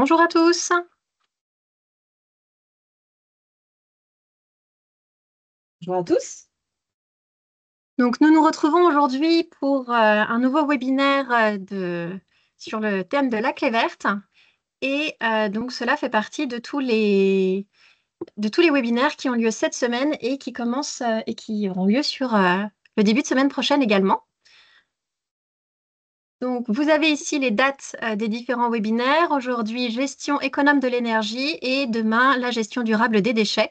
Bonjour à tous. Bonjour à tous. Donc, nous nous retrouvons aujourd'hui pour un nouveau webinaire sur le thème de la clé verte. Et donc, cela fait partie de tous les webinaires qui ont lieu cette semaine et qui commencent et qui auront lieu sur le début de semaine prochaine également. Donc, vous avez ici les dates des différents webinaires. Aujourd'hui, gestion économe de l'énergie et demain, la gestion durable des déchets.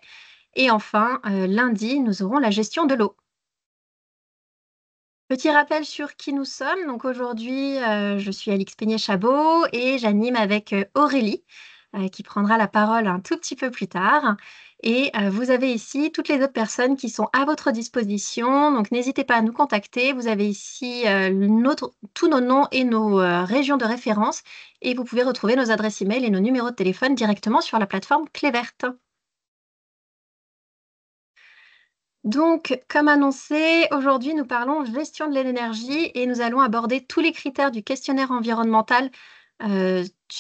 Et enfin, lundi, nous aurons la gestion de l'eau. Petit rappel sur qui nous sommes. Donc aujourd'hui, je suis Alix Peignet-Chabot et j'anime avec Aurélie, qui prendra la parole un tout petit peu plus tard. Et vous avez ici toutes les autres personnes qui sont à votre disposition. Donc n'hésitez pas à nous contacter. Vous avez ici tous nos noms et nos régions de référence. Et vous pouvez retrouver nos adresses e-mail et nos numéros de téléphone directement sur la plateforme Clé Verte. Donc, comme annoncé, aujourd'hui, nous parlons gestion de l'énergie et nous allons aborder tous les critères du questionnaire environnemental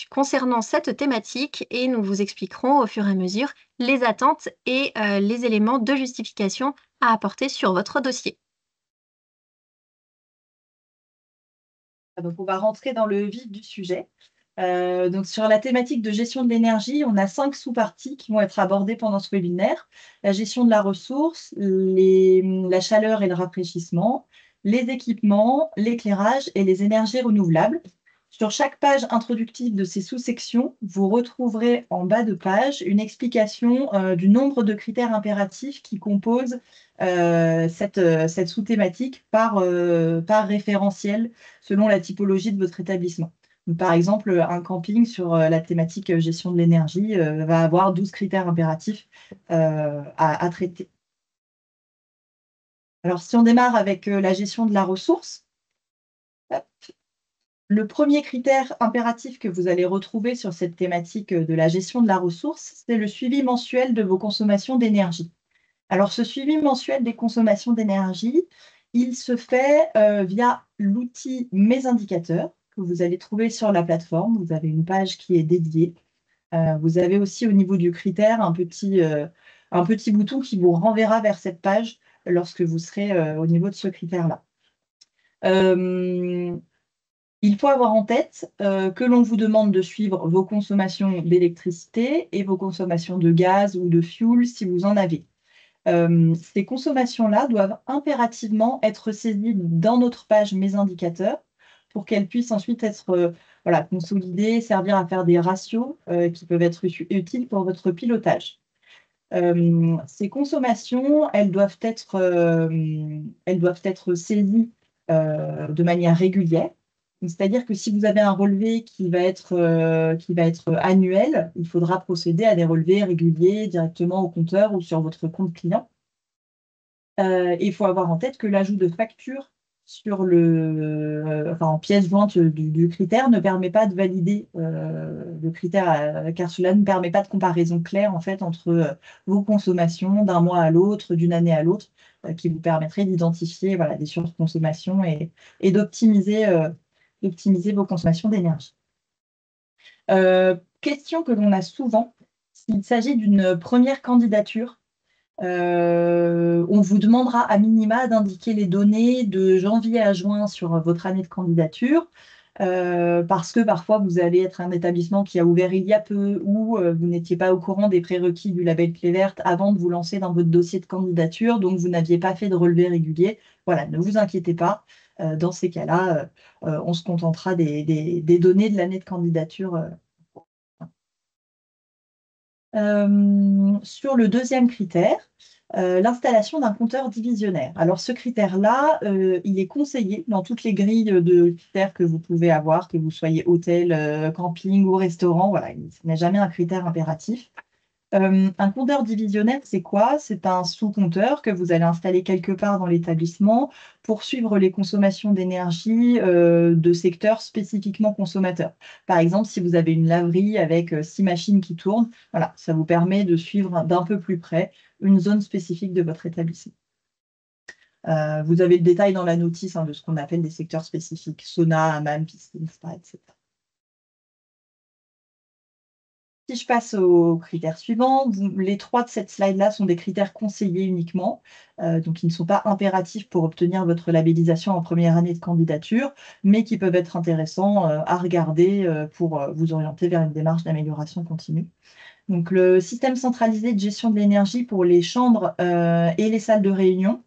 concernant cette thématique et nous vous expliquerons au fur et à mesure les attentes et les éléments de justification à apporter sur votre dossier. Donc, on va rentrer dans le vif du sujet. Donc, sur la thématique de gestion de l'énergie, on a 5 sous-parties qui vont être abordées pendant ce webinaire. La gestion de la ressource, la chaleur et le rafraîchissement, les équipements, l'éclairage et les énergies renouvelables. Sur chaque page introductive de ces sous-sections, vous retrouverez en bas de page une explication du nombre de critères impératifs qui composent cette sous-thématique par référentiel selon la typologie de votre établissement. Donc, par exemple, un camping sur la thématique gestion de l'énergie va avoir 12 critères impératifs à traiter. Alors, si on démarre avec la gestion de la ressource, hop, le premier critère impératif que vous allez retrouver sur cette thématique de la gestion de la ressource, c'est le suivi mensuel de vos consommations d'énergie. Alors, ce suivi mensuel des consommations d'énergie, il se fait via l'outil Mes indicateurs que vous allez trouver sur la plateforme. Vous avez une page qui est dédiée. Vous avez aussi au niveau du critère un petit bouton qui vous renverra vers cette page lorsque vous serez au niveau de ce critère-là. Euh, il faut avoir en tête que l'on vous demande de suivre vos consommations d'électricité et vos consommations de gaz ou de fuel si vous en avez. Ces consommations-là doivent impérativement être saisies dans notre page Mes indicateurs pour qu'elles puissent ensuite être voilà, consolidées, servir à faire des ratios qui peuvent être utiles pour votre pilotage. Ces consommations, elles doivent être saisies de manière régulière. C'est-à-dire que si vous avez un relevé qui va être annuel, il faudra procéder à des relevés réguliers directement au compteur ou sur votre compte client. Il faut avoir en tête que l'ajout de factures enfin, en pièce jointe du critère ne permet pas de valider le critère, car cela ne permet pas de comparaison claire en fait entre vos consommations d'un mois à l'autre, d'une année à l'autre, qui vous permettrait d'identifier voilà, des surconsommations et d'optimiser vos consommations d'énergie. Question que l'on a souvent, s'il s'agit d'une première candidature, on vous demandera à minima d'indiquer les données de janvier à juin sur votre année de candidature, parce que parfois vous allez être un établissement qui a ouvert il y a peu ou vous n'étiez pas au courant des prérequis du label Clé Verte avant de vous lancer dans votre dossier de candidature, donc vous n'aviez pas fait de relevé régulier. Voilà, ne vous inquiétez pas. Dans ces cas-là, on se contentera des données de l'année de candidature. Sur le deuxième critère, l'installation d'un compteur divisionnaire. Alors ce critère-là, il est conseillé dans toutes les grilles de critères que vous pouvez avoir, que vous soyez hôtel, camping ou restaurant. Voilà, ce n'est jamais un critère impératif. Un compteur divisionnaire, c'est quoi? C'est un sous-compteur que vous allez installer quelque part dans l'établissement pour suivre les consommations d'énergie de secteurs spécifiquement consommateurs. Par exemple, si vous avez une laverie avec 6 machines qui tournent, voilà, ça vous permet de suivre d'un peu plus près une zone spécifique de votre établissement. Vous avez le détail dans la notice de ce qu'on appelle des secteurs spécifiques, sauna, hammam, piscine, spa, etc. Si je passe aux critères suivants, les 3 de cette slide-là sont des critères conseillés uniquement, donc ils ne sont pas impératifs pour obtenir votre labellisation en première année de candidature, mais qui peuvent être intéressants, à regarder, pour, vous orienter vers une démarche d'amélioration continue. Donc le système centralisé de gestion de l'énergie pour les chambres, et les salles de réunion,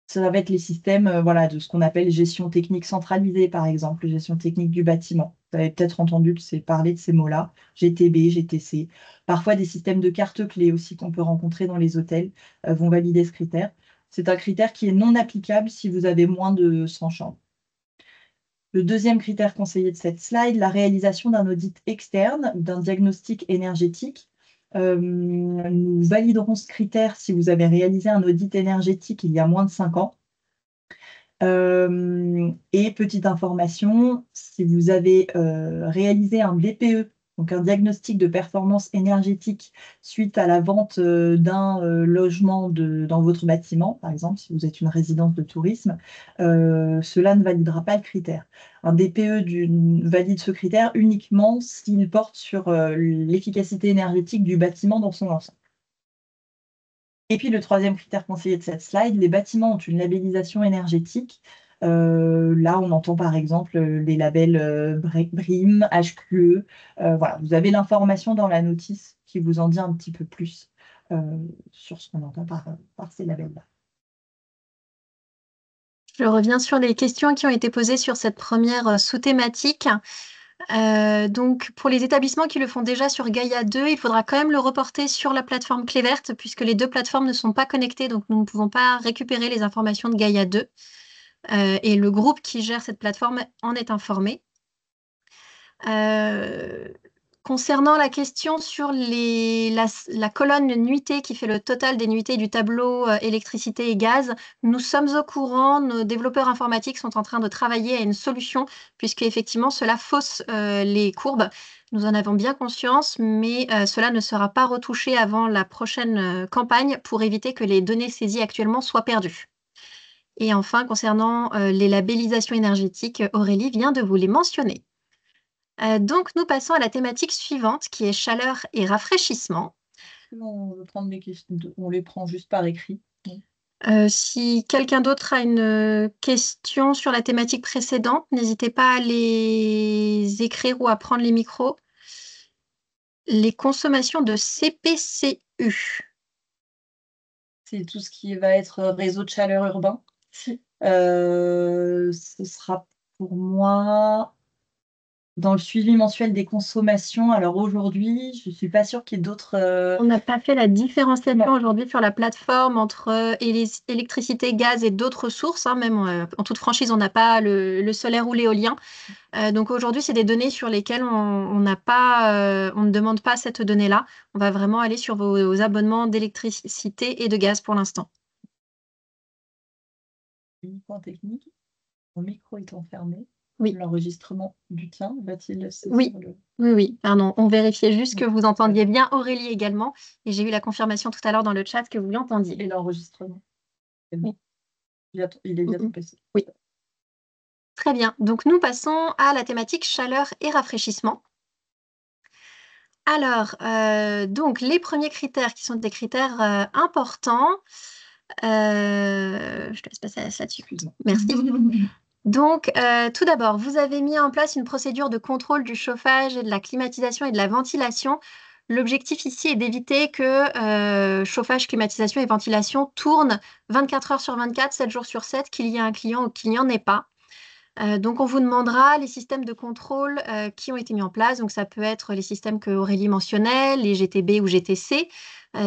ça va être les systèmes, voilà, de ce qu'on appelle gestion technique centralisée, par exemple, gestion technique du bâtiment. Vous avez peut-être entendu parler de ces mots-là, GTB, GTC. Parfois, des systèmes de cartes clés aussi qu'on peut rencontrer dans les hôtels, vont valider ce critère. C'est un critère qui est non applicable si vous avez moins de 100 chambres. Le deuxième critère conseillé de cette slide, la réalisation d'un audit externe, d'un diagnostic énergétique. Nous validerons ce critère si vous avez réalisé un audit énergétique il y a moins de 5 ans. Et petite information, si vous avez réalisé un DPE, donc un diagnostic de performance énergétique suite à la vente d'un logement dans votre bâtiment, par exemple, si vous êtes une résidence de tourisme, cela ne validera pas le critère. Un DPE valide ce critère uniquement s'il porte sur l'efficacité énergétique du bâtiment dans son ensemble. Et puis le troisième critère conseillé de cette slide, les bâtiments ont une labellisation énergétique. Là, on entend par exemple les labels BREEAM, HQE. Voilà, vous avez l'information dans la notice qui vous en dit un petit peu plus sur ce qu'on entend par ces labels-là. Je reviens sur les questions qui ont été posées sur cette première sous-thématique. Donc, pour les établissements qui le font déjà sur Gaïa 2, il faudra quand même le reporter sur la plateforme Clé Verte, puisque les deux plateformes ne sont pas connectées, donc nous ne pouvons pas récupérer les informations de Gaïa 2. Et le groupe qui gère cette plateforme en est informé. Concernant la question sur la colonne nuitée qui fait le total des nuitées du tableau électricité et gaz, nous sommes au courant, nos développeurs informatiques sont en train de travailler à une solution, puisque effectivement cela fausse les courbes. Nous en avons bien conscience, mais cela ne sera pas retouché avant la prochaine campagne pour éviter que les données saisies actuellement soient perdues. Et enfin, concernant les labellisations énergétiques, Aurélie vient de vous les mentionner. Donc, nous passons à la thématique suivante, qui est chaleur et rafraîchissement. On veut prendre les questions, on les prend juste par écrit. Si quelqu'un d'autre a une question sur la thématique précédente, n'hésitez pas à les écrire ou à prendre les micros. Les consommations de CPCU. C'est tout ce qui va être réseau de chaleur urbain. Ce sera pour moi dans le suivi mensuel des consommations. Alors aujourd'hui, je ne suis pas sûre qu'il y ait d'autres. On n'a pas fait la différenciation Non. aujourd'hui sur la plateforme entre électricité, gaz et d'autres sources. Même en toute franchise, on n'a pas le solaire ou l'éolien. Donc aujourd'hui, c'est des données sur lesquelles on n'a pas, on ne demande pas cette donnée-là. On va vraiment aller sur vos abonnements d'électricité et de gaz pour l'instant. Point technique. Mon micro étant fermé. Oui. L'enregistrement du tien va-t-il se Oui. Oui, pardon. On vérifiait juste que vous entendiez bien Aurélie également. Et j'ai eu la confirmation tout à l'heure dans le chat que vous l'entendiez. Et l'enregistrement. Oui. Il est via ton PC. Oui. Très bien. Donc, nous passons à la thématique chaleur et rafraîchissement. Alors, donc, les premiers critères qui sont des critères importants. Je te laisse passer à la slide suivante. Merci. Donc, tout d'abord, vous avez mis en place une procédure de contrôle du chauffage et de la climatisation et de la ventilation. L'objectif ici est d'éviter que chauffage, climatisation et ventilation tournent 24 heures sur 24, 7 jours sur 7, qu'il y ait un client ou qu'il n'y en ait pas. Donc, on vous demandera les systèmes de contrôle qui ont été mis en place. Donc, ça peut être les systèmes que Aurélie mentionnait, les GTB ou GTC.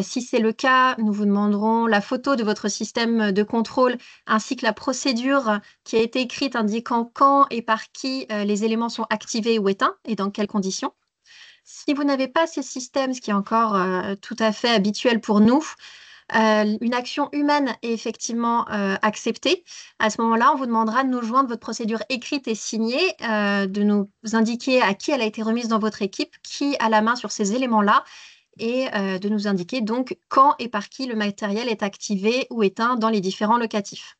Si c'est le cas, nous vous demanderons la photo de votre système de contrôle ainsi que la procédure qui a été écrite indiquant quand et par qui les éléments sont activés ou éteints et dans quelles conditions. Si vous n'avez pas ces systèmes, ce qui est encore tout à fait habituel pour nous, une action humaine est effectivement acceptée. À ce moment-là, on vous demandera de nous joindre votre procédure écrite et signée, de nous indiquer à qui elle a été remise dans votre équipe, qui a la main sur ces éléments-là, et de nous indiquer donc quand et par qui le matériel est activé ou éteint dans les différents locatifs.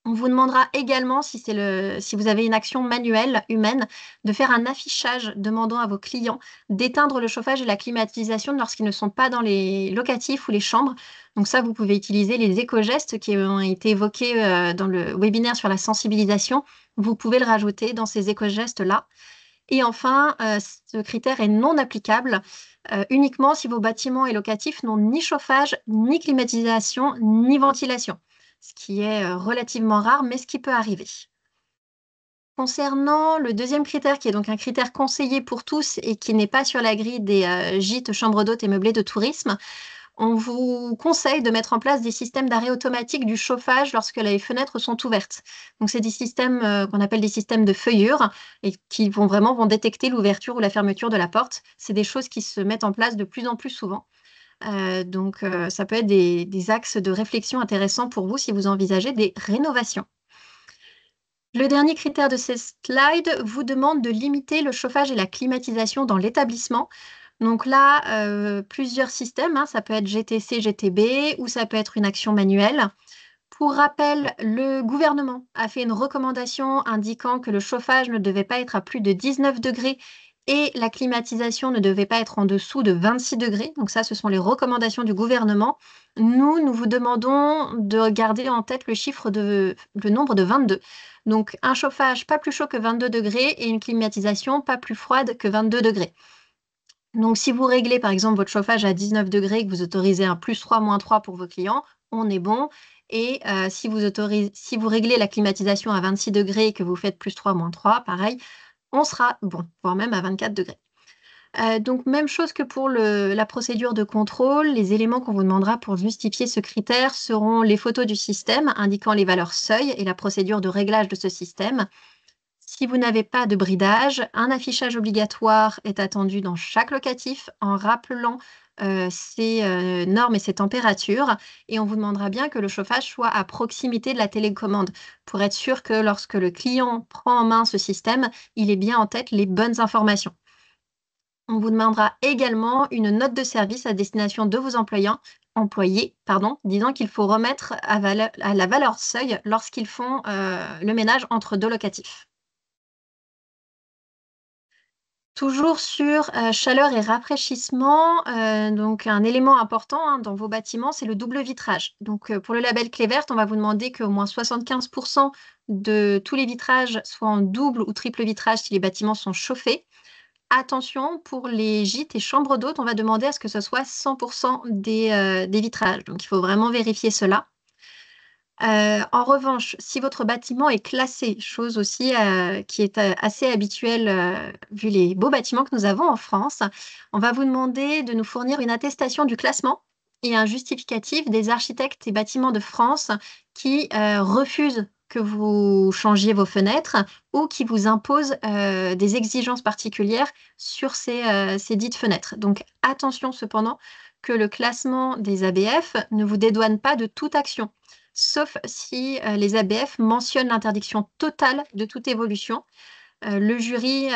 On vous demandera également, si vous avez une action manuelle, humaine, de faire un affichage demandant à vos clients d'éteindre le chauffage et la climatisation lorsqu'ils ne sont pas dans les locatifs ou les chambres. Donc ça, vous pouvez utiliser les éco-gestes qui ont été évoqués dans le webinaire sur la sensibilisation. Vous pouvez le rajouter dans ces éco-gestes-là. Et enfin, ce critère est non applicable uniquement si vos bâtiments et locatifs n'ont ni chauffage, ni climatisation, ni ventilation, ce qui est relativement rare, mais ce qui peut arriver. Concernant le deuxième critère, qui est donc un critère conseillé pour tous et qui n'est pas sur la grille des gîtes, chambres d'hôtes et meublés de tourisme, on vous conseille de mettre en place des systèmes d'arrêt automatique du chauffage lorsque les fenêtres sont ouvertes. Donc, c'est des systèmes qu'on appelle des systèmes de feuillure et qui vont détecter l'ouverture ou la fermeture de la porte. C'est des choses qui se mettent en place de plus en plus souvent. Ça peut être des axes de réflexion intéressants pour vous si vous envisagez des rénovations. Le dernier critère de ces slides vous demande de limiter le chauffage et la climatisation dans l'établissement. Donc là, plusieurs systèmes, hein, ça peut être GTC, GTB ou ça peut être une action manuelle. Pour rappel, le gouvernement a fait une recommandation indiquant que le chauffage ne devait pas être à plus de 19 degrés et la climatisation ne devait pas être en dessous de 26 degrés. Donc ça, ce sont les recommandations du gouvernement. Nous vous demandons de garder en tête le nombre de 22. Donc un chauffage pas plus chaud que 22 degrés et une climatisation pas plus froide que 22 degrés. Donc, si vous réglez par exemple votre chauffage à 19 degrés et que vous autorisez un +3, -3 pour vos clients, on est bon. Et si vous réglez la climatisation à 26 degrés et que vous faites +3, -3, pareil, on sera bon, voire même à 24 degrés. Donc, même chose que pour la procédure de contrôle, les éléments qu'on vous demandera pour justifier ce critère seront les photos du système indiquant les valeurs seuil et la procédure de réglage de ce système. Si vous n'avez pas de bridage, un affichage obligatoire est attendu dans chaque locatif en rappelant ces normes et ces températures. Et on vous demandera bien que le chauffage soit à proximité de la télécommande pour être sûr que lorsque le client prend en main ce système, il ait bien en tête les bonnes informations. On vous demandera également une note de service à destination de vos employés, disant qu'il faut remettre à la valeur seuil lorsqu'ils font le ménage entre deux locatifs. Toujours sur chaleur et rafraîchissement, donc un élément important hein, dans vos bâtiments, c'est le double vitrage. Donc pour le label Clé verte, on va vous demander qu'au moins 75% de tous les vitrages soient en double ou triple vitrage si les bâtiments sont chauffés. Attention, pour les gîtes et chambres d'hôtes, on va demander à ce que ce soit 100% des vitrages. Donc il faut vraiment vérifier cela. En revanche, si votre bâtiment est classé, chose aussi qui est assez habituelle vu les beaux bâtiments que nous avons en France, on va vous demander de nous fournir une attestation du classement et un justificatif des architectes et bâtiments de France qui refusent que vous changiez vos fenêtres ou qui vous imposent des exigences particulières sur ces dites fenêtres. Donc attention cependant que le classement des ABF ne vous dédouane pas de toute action, sauf si les ABF mentionnent l'interdiction totale de toute évolution. Le jury,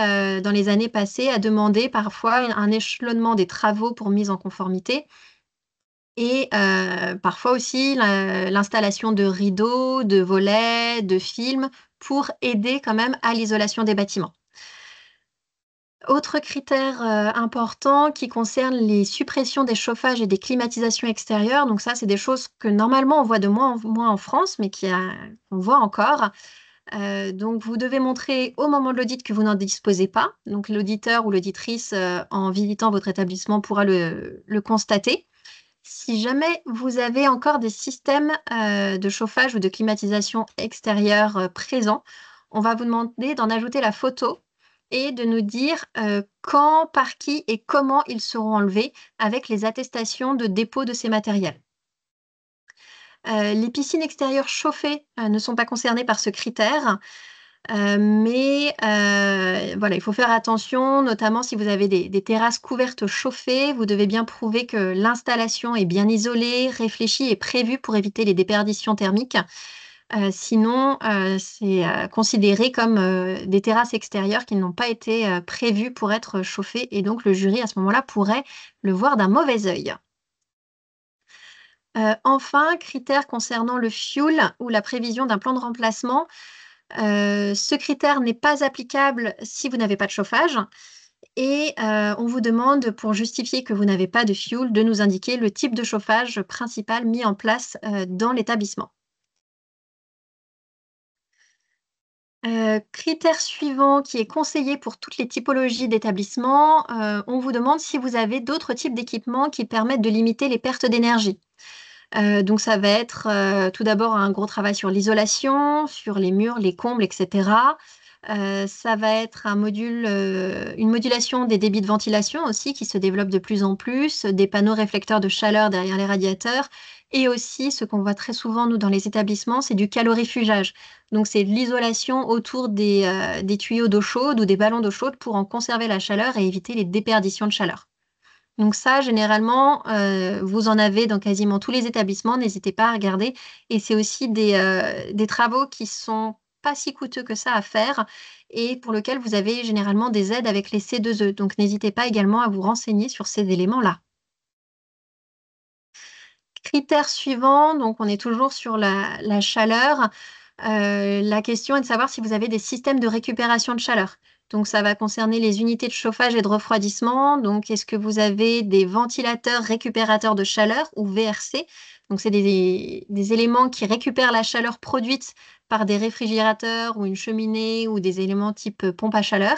dans les années passées, a demandé parfois un échelonnement des travaux pour mise en conformité et parfois aussi l'installation de rideaux, de volets, de films pour aider quand même à l'isolation des bâtiments. Autre critère important qui concerne les suppressions des chauffages et des climatisations extérieures. Donc ça, c'est des choses que normalement on voit de moins en moins en France, mais qu'on voit encore. Donc vous devez montrer au moment de l'audit que vous n'en disposez pas. Donc l'auditeur ou l'auditrice, en visitant votre établissement, pourra le constater. Si jamais vous avez encore des systèmes de chauffage ou de climatisation extérieure présents, on va vous demander d'en ajouter la photo et de nous dire quand, par qui et comment ils seront enlevés avec les attestations de dépôt de ces matériels. Les piscines extérieures chauffées ne sont pas concernées par ce critère, mais voilà, il faut faire attention, notamment si vous avez des terrasses couvertes chauffées, vous devez bien prouver que l'installation est bien isolée, réfléchie et prévue pour éviter les déperditions thermiques. Sinon, c'est considéré comme des terrasses extérieures qui n'ont pas été prévues pour être chauffées et donc le jury à ce moment-là pourrait le voir d'un mauvais œil. Enfin, critère concernant le fuel ou la prévision d'un plan de remplacement. Ce critère n'est pas applicable si vous n'avez pas de chauffage et on vous demande, pour justifier que vous n'avez pas de fuel, de nous indiquer le type de chauffage principal mis en place dans l'établissement. Critère suivant qui est conseillé pour toutes les typologies d'établissements, on vous demande si vous avez d'autres types d'équipements qui permettent de limiter les pertes d'énergie. Donc ça va être tout d'abord un gros travail sur l'isolation, sur les murs, les combles, etc. Ça va être une modulation des débits de ventilation aussi qui se développe de plus en plus, des panneaux réflecteurs de chaleur derrière les radiateurs et aussi ce qu'on voit très souvent nous dans les établissements, c'est du calorifugage. Donc c'est de l'isolation autour des tuyaux d'eau chaude ou des ballons d'eau chaude pour en conserver la chaleur et éviter les déperditions de chaleur. Donc ça, généralement, vous en avez dans quasiment tous les établissements. N'hésitez pas à regarder. Et c'est aussi des travaux qui sont pas si coûteux que ça à faire et pour lesquels vous avez généralement des aides avec les C2E. Donc n'hésitez pas également à vous renseigner sur ces éléments-là. Critère suivant, donc on est toujours sur la chaleur. La question est de savoir si vous avez des systèmes de récupération de chaleur. Donc ça va concerner les unités de chauffage et de refroidissement. Donc est-ce que vous avez des ventilateurs récupérateurs de chaleur ou VRC? Donc c'est des éléments qui récupèrent la chaleur produite par des réfrigérateurs ou une cheminée ou des éléments type pompe à chaleur.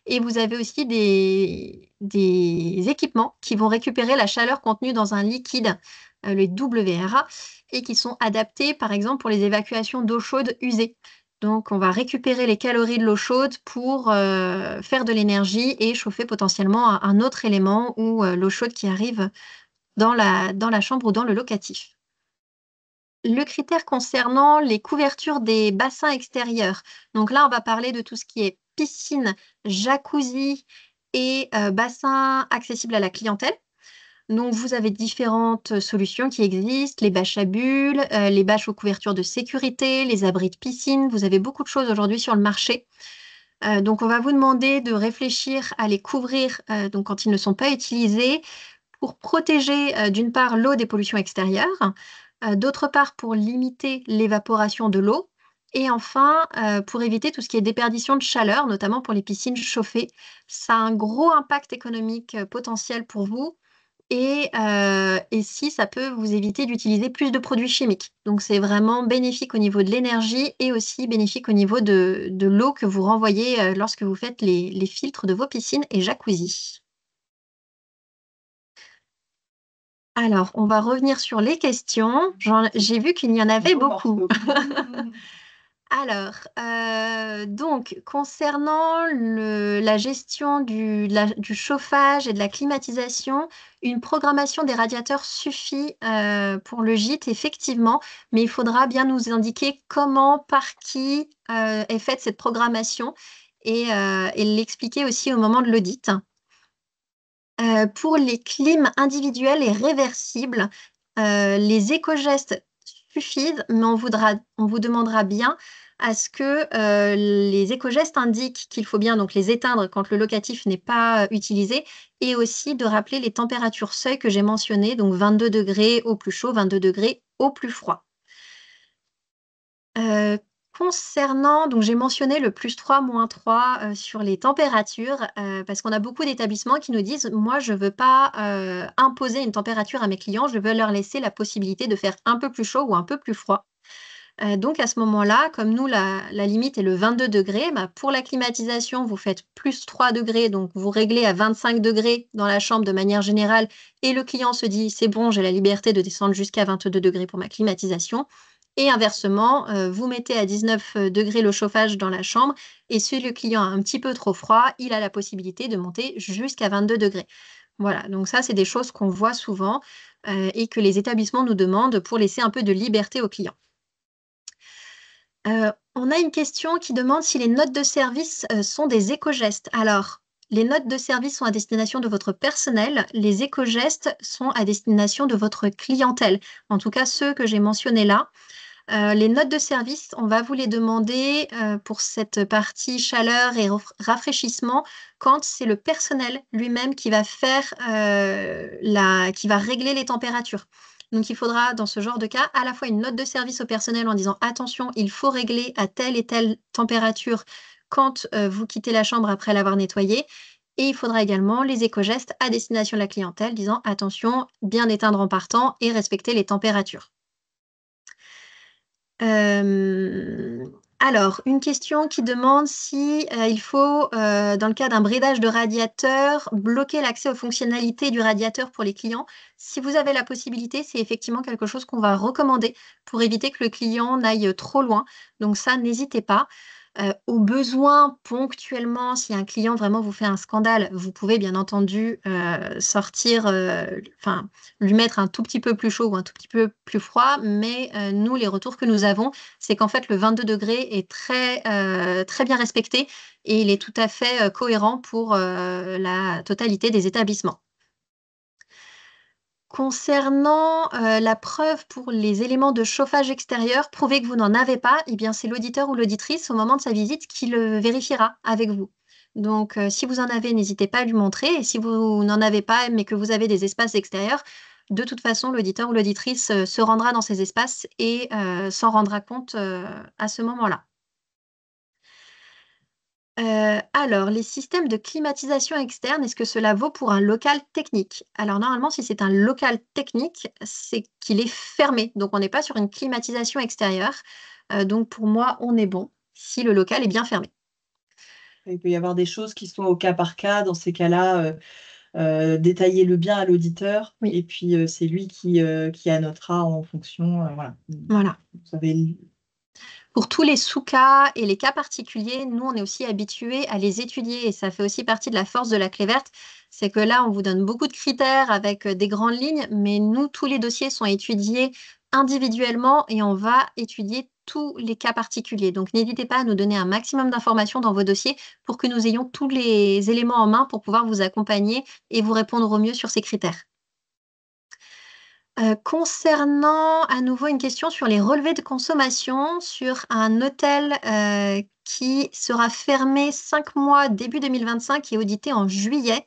Et vous avez aussi des équipements qui vont récupérer la chaleur contenue dans un liquide, le WRA, et qui sont adaptés, par exemple, pour les évacuations d'eau chaude usée. Donc, on va récupérer les calories de l'eau chaude pour faire de l'énergie et chauffer potentiellement un autre élément ou l'eau chaude qui arrive dans la chambre ou dans le locatif. Le critère concernant les couvertures des bassins extérieurs. Donc là, on va parler de tout ce qui est piscine, jacuzzi et bassin accessible à la clientèle. Donc, vous avez différentes solutions qui existent, les bâches à bulles, les bâches aux couvertures de sécurité, les abris de piscine. Vous avez beaucoup de choses aujourd'hui sur le marché. Donc, on va vous demander de réfléchir à les couvrir donc quand ils ne sont pas utilisés pour protéger d'une part l'eau des pollutions extérieures, d'autre part pour limiter l'évaporation de l'eau, et enfin pour éviter tout ce qui est déperdition de chaleur, notamment pour les piscines chauffées. Ça a un gros impact économique potentiel pour vous. Et si ça peut vous éviter d'utiliser plus de produits chimiques. Donc c'est vraiment bénéfique au niveau de l'énergie et aussi bénéfique au niveau de l'eau que vous renvoyez lorsque vous faites les filtres de vos piscines et jacuzzi. Alors, on va revenir sur les questions. J'ai vu qu'il y en avait Gros beaucoup. morceau. Alors, donc, concernant la gestion du chauffage et de la climatisation, une programmation des radiateurs suffit pour le gîte, effectivement, mais il faudra bien nous indiquer comment, par qui est faite cette programmation et l'expliquer aussi au moment de l'audit. Pour les clims individuels et réversibles, les éco-gestes suffisent, mais on vous demandera bien à ce que les éco-gestes indiquent qu'il faut bien donc les éteindre quand le locatif n'est pas utilisé et aussi de rappeler les températures seuil que j'ai mentionnées, donc 22 degrés au plus chaud, 22 degrés au plus froid. Heu, concernant donc j'ai mentionné le +3, -3 sur les températures, parce qu'on a beaucoup d'établissements qui nous disent: «Moi, je veux pas, imposer une température à mes clients, je veux leur laisser la possibilité de faire un peu plus chaud ou un peu plus froid». Donc à ce moment-là, comme nous la limite est le 22 degrés, bah, pour la climatisation, vous faites +3 degrés, donc vous réglez à 25 degrés dans la chambre de manière générale et le client se dit: «C'est bon, j'ai la liberté de descendre jusqu'à 22 degrés pour ma climatisation». Et inversement, vous mettez à 19 degrés le chauffage dans la chambre et si le client a un petit peu trop froid, il a la possibilité de monter jusqu'à 22 degrés. Voilà, donc ça, c'est des choses qu'on voit souvent, et que les établissements nous demandent pour laisser un peu de liberté aux clients. On a une question qui demande si les notes de service, sont des éco-gestes. Alors, les notes de service sont à destination de votre personnel, les éco-gestes sont à destination de votre clientèle. En tout cas, ceux que j'ai mentionnés là. Les notes de service, on va vous les demander, pour cette partie chaleur et rafraîchissement quand c'est le personnel lui-même qui va faire, qui va régler les températures. Donc, il faudra, dans ce genre de cas, à la fois une note de service au personnel en disant attention, il faut régler à telle et telle température quand vous quittez la chambre après l'avoir nettoyée. Et il faudra également les éco-gestes à destination de la clientèle disant attention, bien éteindre en partant et respecter les températures. Alors, une question qui demande si il faut, dans le cas d'un bridage de radiateur, bloquer l'accès aux fonctionnalités du radiateur pour les clients. Si vous avez la possibilité, c'est effectivement quelque chose qu'on va recommander pour éviter que le client n'aille trop loin. Donc ça, n'hésitez pas. Au besoin, ponctuellement, si un client vraiment vous fait un scandale, vous pouvez bien entendu sortir, enfin, lui mettre un tout petit peu plus chaud ou un tout petit peu plus froid. Mais nous, les retours que nous avons, c'est qu'en fait, le 22 degrés est très bien respecté et il est tout à fait cohérent pour la totalité des établissements. Concernant la preuve pour les éléments de chauffage extérieur, prouver que vous n'en avez pas, eh bien, c'est l'auditeur ou l'auditrice au moment de sa visite qui le vérifiera avec vous. Donc, si vous en avez, n'hésitez pas à lui montrer. Et si vous n'en avez pas, mais que vous avez des espaces extérieurs, de toute façon, l'auditeur ou l'auditrice se rendra dans ces espaces et s'en rendra compte à ce moment-là. Alors, les systèmes de climatisation externe, est-ce que cela vaut pour un local technique? Alors normalement, si c'est un local technique, c'est qu'il est fermé, donc on n'est pas sur une climatisation extérieure. Donc pour moi, on est bon, si le local est bien fermé. Il peut y avoir des choses qui sont au cas par cas. Dans ces cas-là, détaillez-le bien à l'auditeur Oui, et puis, c'est lui qui annotera en fonction, voilà. voilà. Vous avez l Pour tous les sous-cas et les cas particuliers, nous, on est aussi habitués à les étudier et ça fait aussi partie de la force de la clé verte. C'est que là, on vous donne beaucoup de critères avec des grandes lignes, mais nous, tous les dossiers sont étudiés individuellement et on va étudier tous les cas particuliers. Donc, n'hésitez pas à nous donner un maximum d'informations dans vos dossiers pour que nous ayons tous les éléments en main pour pouvoir vous accompagner et vous répondre au mieux sur ces critères. Concernant à nouveau une question sur les relevés de consommation sur un hôtel, qui sera fermé 5 mois début 2025 et audité en juillet.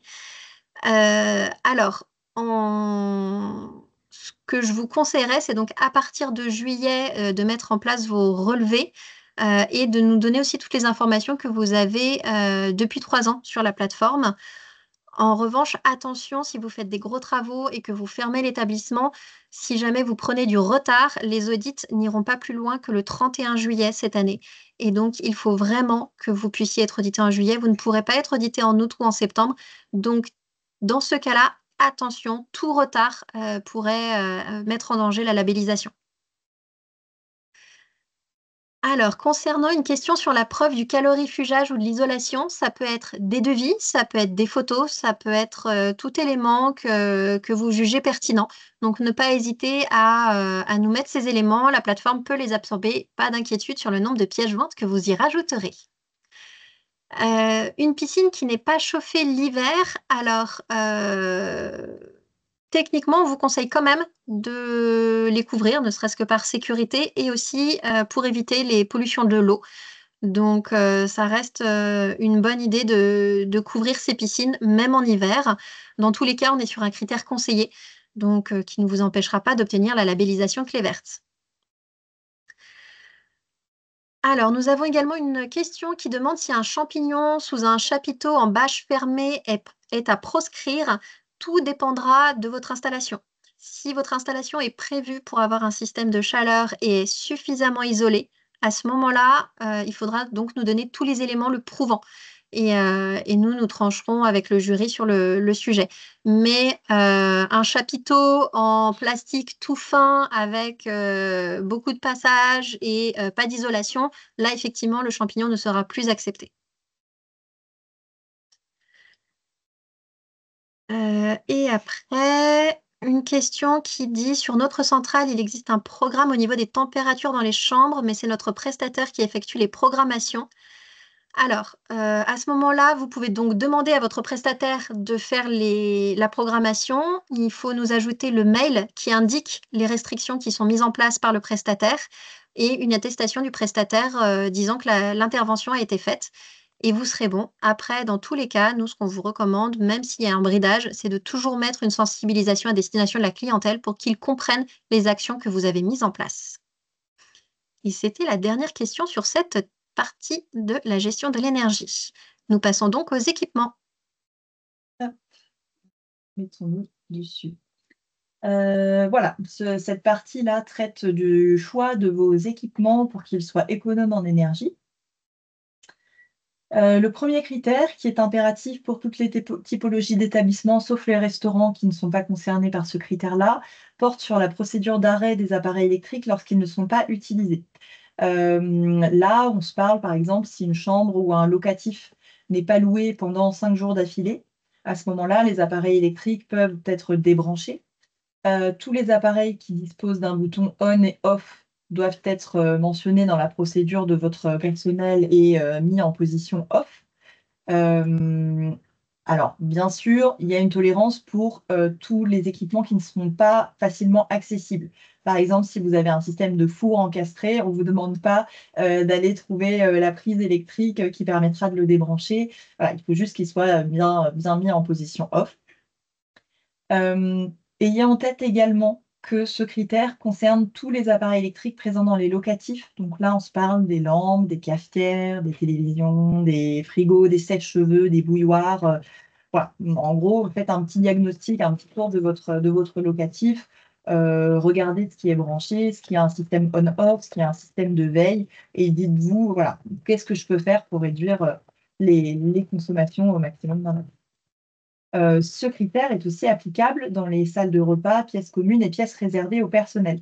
Alors, ce que je vous conseillerais, c'est donc à partir de juillet, de mettre en place vos relevés, et de nous donner aussi toutes les informations que vous avez, depuis 3 ans sur la plateforme. En revanche, attention, si vous faites des gros travaux et que vous fermez l'établissement, si jamais vous prenez du retard, les audits n'iront pas plus loin que le 31 juillet cette année. Et donc, il faut vraiment que vous puissiez être audité en juillet. Vous ne pourrez pas être audité en août ou en septembre. Donc, dans ce cas-là, attention, tout retard pourrait mettre en danger la labellisation. Alors, concernant une question sur la preuve du calorifugage ou de l'isolation, ça peut être des devis, ça peut être des photos, ça peut être tout élément que vous jugez pertinent. Donc, ne pas hésiter à nous mettre ces éléments. La plateforme peut les absorber. Pas d'inquiétude sur le nombre de pièces jointes que vous y rajouterez. Une piscine qui n'est pas chauffée l'hiver, alors techniquement, on vous conseille quand même de les couvrir, ne serait-ce que par sécurité et aussi pour éviter les pollutions de l'eau. Donc, ça reste une bonne idée de couvrir ces piscines, même en hiver. Dans tous les cas, on est sur un critère conseillé, donc qui ne vous empêchera pas d'obtenir la labellisation clé verte. Alors, nous avons également une question qui demande si un champignon sous un chapiteau en bâche fermée est à proscrire. Tout dépendra de votre installation. Si votre installation est prévue pour avoir un système de chaleur et est suffisamment isolée, à ce moment-là, il faudra donc nous donner tous les éléments le prouvant. Et nous trancherons avec le jury sur le sujet. Mais un chapiteau en plastique tout fin avec beaucoup de passages et pas d'isolation, là, effectivement, le champignon ne sera plus accepté. Et après, une question qui dit: «Sur notre centrale, il existe un programme au niveau des températures dans les chambres, mais c'est notre prestataire qui effectue les programmations. Alors, à ce moment-là, vous pouvez donc demander à votre prestataire de faire la programmation. Il faut nous ajouter le mail qui indique les restrictions qui sont mises en place par le prestataire et une attestation du prestataire, disant que l'intervention a été faite et vous serez bon. Après, dans tous les cas, nous, ce qu'on vous recommande, même s'il y a un bridage, c'est de toujours mettre une sensibilisation à destination de la clientèle pour qu'ils comprennent les actions que vous avez mises en place. Et c'était la dernière question sur cette partie de la gestion de l'énergie. Nous passons donc aux équipements. Hop, mettons-nous dessus. Voilà, cette partie-là traite du choix de vos équipements pour qu'ils soient économes en énergie. Le premier critère, qui est impératif pour toutes les typologies d'établissements, sauf les restaurants qui ne sont pas concernés par ce critère-là, porte sur la procédure d'arrêt des appareils électriques lorsqu'ils ne sont pas utilisés. Là, on se parle, par exemple, si une chambre ou un locatif n'est pas loué pendant 5 jours d'affilée, à ce moment-là, les appareils électriques peuvent être débranchés. Tous les appareils qui disposent d'un bouton on et off doivent être, mentionnés dans la procédure de votre personnel et mis en position off. Hem, alors bien sûr, il y a une tolérance pour, tous les équipements qui ne sont pas facilement accessibles. Par exemple, si vous avez un système de four encastré, on ne vous demande pas, d'aller trouver, la prise électrique, qui permettra de le débrancher. Voilà, il faut juste qu'il soit, bien mis en position off. Ayez en tête également que ce critère concerne tous les appareils électriques présents dans les locatifs. Donc là, on se parle des lampes, des cafetières, des télévisions, des frigos, des sèche-cheveux, des bouilloires, voilà. En gros, faites un petit diagnostic, un petit tour de votre locatif, regardez ce qui est branché, ce qui a un système on-off, ce qui a un système de veille et dites-vous: «Voilà, qu'est-ce que je peux faire pour réduire, les consommations au maximum dans la». Ce critère est aussi applicable dans les salles de repas, pièces communes et pièces réservées au personnel.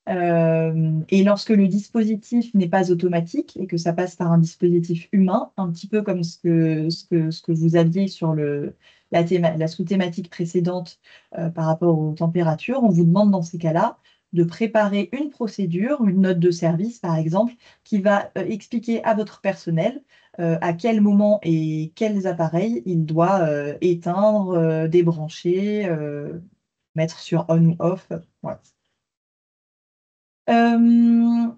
Et lorsque le dispositif n'est pas automatique et que ça passe par un dispositif humain, un petit peu comme ce que vous aviez sur la sous-thématique précédente, par rapport aux températures, on vous demande dans ces cas-là de préparer une procédure, une note de service par exemple, qui va, expliquer à votre personnel, à quel moment et quels appareils il doit, éteindre, débrancher, mettre sur on ou off, voilà. Hem,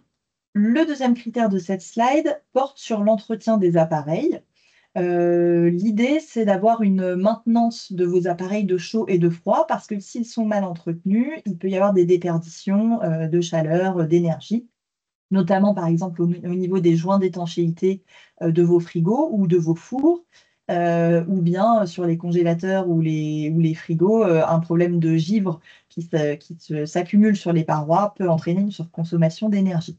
le deuxième critère de cette slide porte sur l'entretien des appareils. L'idée, c'est d'avoir une maintenance de vos appareils de chaud et de froid parce que s'ils sont mal entretenus, il peut y avoir des déperditions, de chaleur, d'énergie, notamment, par exemple, au niveau des joints d'étanchéité, de vos frigos ou de vos fours, ou bien sur les congélateurs ou les frigos, un problème de givre qui s'accumule sur les parois peut entraîner une surconsommation d'énergie.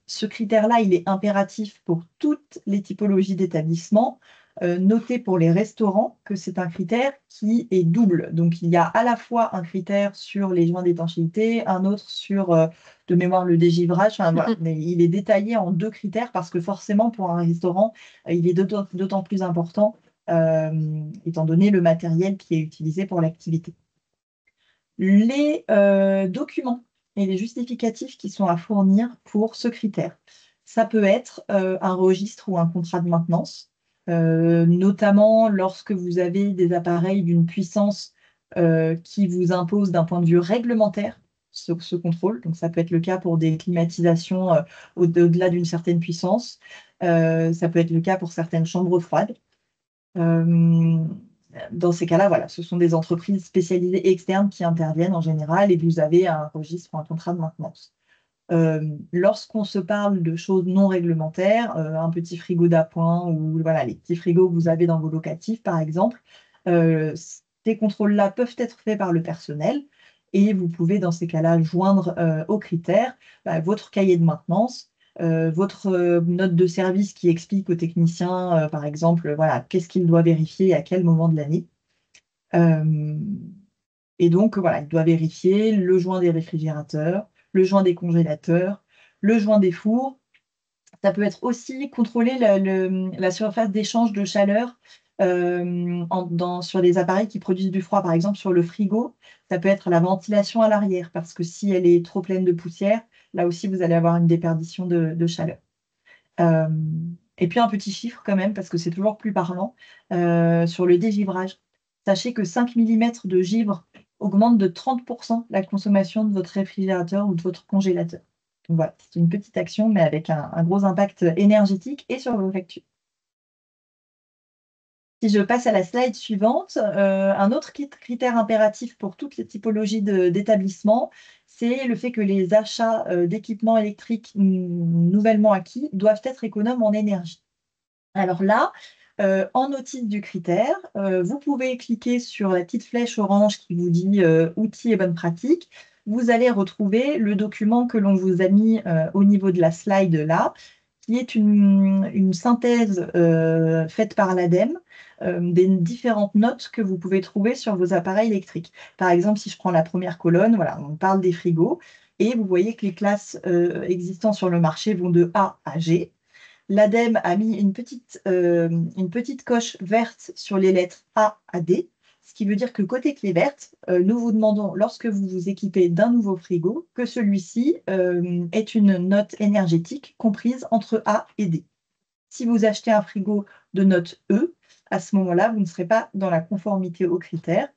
Ce critère-là, il est impératif pour toutes les typologies d'établissements. Notez pour les restaurants que c'est un critère qui est double. Donc il y a à la fois un critère sur les joints d'étanchéité, un autre sur, de mémoire, le dégivrage, enfin voilà. Mais il est détaillé en 2 critères parce que forcément pour un restaurant, il est d'autant plus important, étant donné le matériel qui est utilisé pour l'activité. Les, documents et les justificatifs qui sont à fournir pour ce critère. Ça peut être, un registre ou un contrat de maintenance, notamment lorsque vous avez des appareils d'une puissance, qui vous impose d'un point de vue réglementaire ce contrôle. Donc ça peut être le cas pour des climatisations, au-delà d'une certaine puissance. Ça peut être le cas pour certaines chambres froides. Hem, dans ces cas-là, voilà, ce sont des entreprises spécialisées externes qui interviennent en général et vous avez un registre ou un contrat de maintenance. Lorsqu'on se parle de choses non réglementaires, un petit frigo d'appoint ou voilà, les petits frigos que vous avez dans vos locatifs, par exemple, ces contrôles-là peuvent être faits par le personnel et vous pouvez, dans ces cas-là, joindre, aux critères, votre cahier de maintenance, votre, note de service qui explique au technicien, par exemple, voilà, qu'est-ce qu'il doit vérifier et à quel moment de l'année. Hem et donc voilà, il doit vérifier le joint des réfrigérateurs, le joint des congélateurs, le joint des fours. Ça peut être aussi contrôler la surface d'échange de chaleur, sur les appareils qui produisent du froid. Par exemple, sur le frigo, ça peut être la ventilation à l'arrière parce que si elle est trop pleine de poussière, là aussi vous allez avoir une déperdition de chaleur. Et puis un petit chiffre quand même parce que c'est toujours plus parlant, sur le dégivrage. Sachez que 5 millimètres de givre augmente de 30 la consommation de votre réfrigérateur ou de votre congélateur. Donc voilà, c'est une petite action, mais avec un gros impact énergétique et sur vos factures. Si je passe à la slide suivante, un autre critère impératif pour toutes les typologies d'établissements, c'est le fait que les achats d'équipements électriques nouvellement acquis doivent être économes en énergie. Alors là, en notice du critère, vous pouvez cliquer sur la petite flèche orange qui vous dit outils et bonnes pratiques. Vous allez retrouver le document que l'on vous a mis au niveau de la slide là, qui est une synthèse faite par l'ADEME des différentes notes que vous pouvez trouver sur vos appareils électriques. Par exemple, si je prends la première colonne, voilà, on parle des frigos, et vous voyez que les classes existantes sur le marché vont de A à G. L'ADEME a mis une petite coche verte sur les lettres A à D, ce qui veut dire que côté clé verte, nous vous demandons, lorsque vous vous équipez d'un nouveau frigo, que celui-ci ait une note énergétique comprise entre A et D. Si vous achetez un frigo de note E, à ce moment-là, vous ne serez pas dans la conformité aux critères.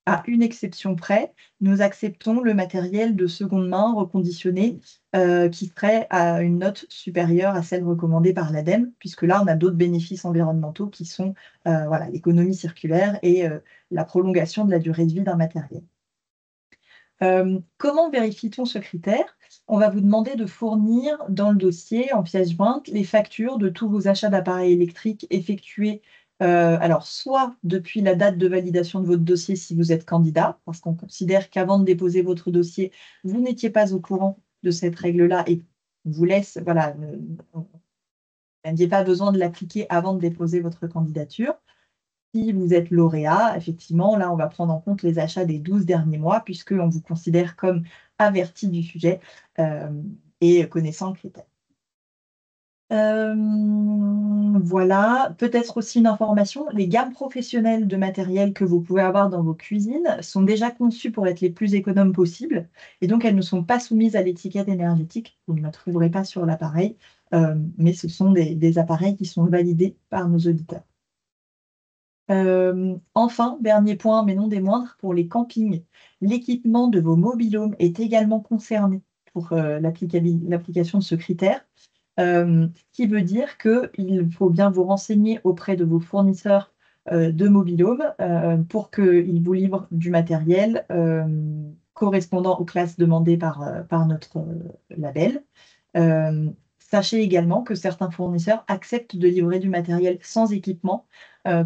À une exception près, nous acceptons le matériel de seconde main reconditionné qui serait à une note supérieure à celle recommandée par l'ADEME, puisque là, on a d'autres bénéfices environnementaux qui sont voilà, l'économie circulaire et la prolongation de la durée de vie d'un matériel. Comment vérifie-t-on ce critère? On va vous demander de fournir dans le dossier, en pièce jointe, les factures de tous vos achats d'appareils électriques effectués, alors soit depuis la date de validation de votre dossier si vous êtes candidat, parce qu'on considère qu'avant de déposer votre dossier, vous n'étiez pas au courant de cette règle-là et on vous laisse, voilà, vous n'aviez pas besoin de l'appliquer avant de déposer votre candidature. Si vous êtes lauréat, effectivement, là, on va prendre en compte les achats des 12 derniers mois, puisqu'on vous considère comme averti du sujet et connaissant le critère. Voilà, peut-être aussi une information, les gammes professionnelles de matériel que vous pouvez avoir dans vos cuisines sont déjà conçues pour être les plus économes possibles, et donc elles ne sont pas soumises à l'étiquette énergétique. Vous ne la trouverez pas sur l'appareil, mais ce sont des appareils qui sont validés par nos auditeurs. Enfin, dernier point, mais non des moindres, pour les campings, l'équipement de vos mobil-homes est également concerné pour l'application de ce critère, ce qui veut dire qu'il faut bien vous renseigner auprès de vos fournisseurs de mobil-homes pour qu'ils vous livrent du matériel correspondant aux classes demandées par notre label. Sachez également que certains fournisseurs acceptent de livrer du matériel sans équipement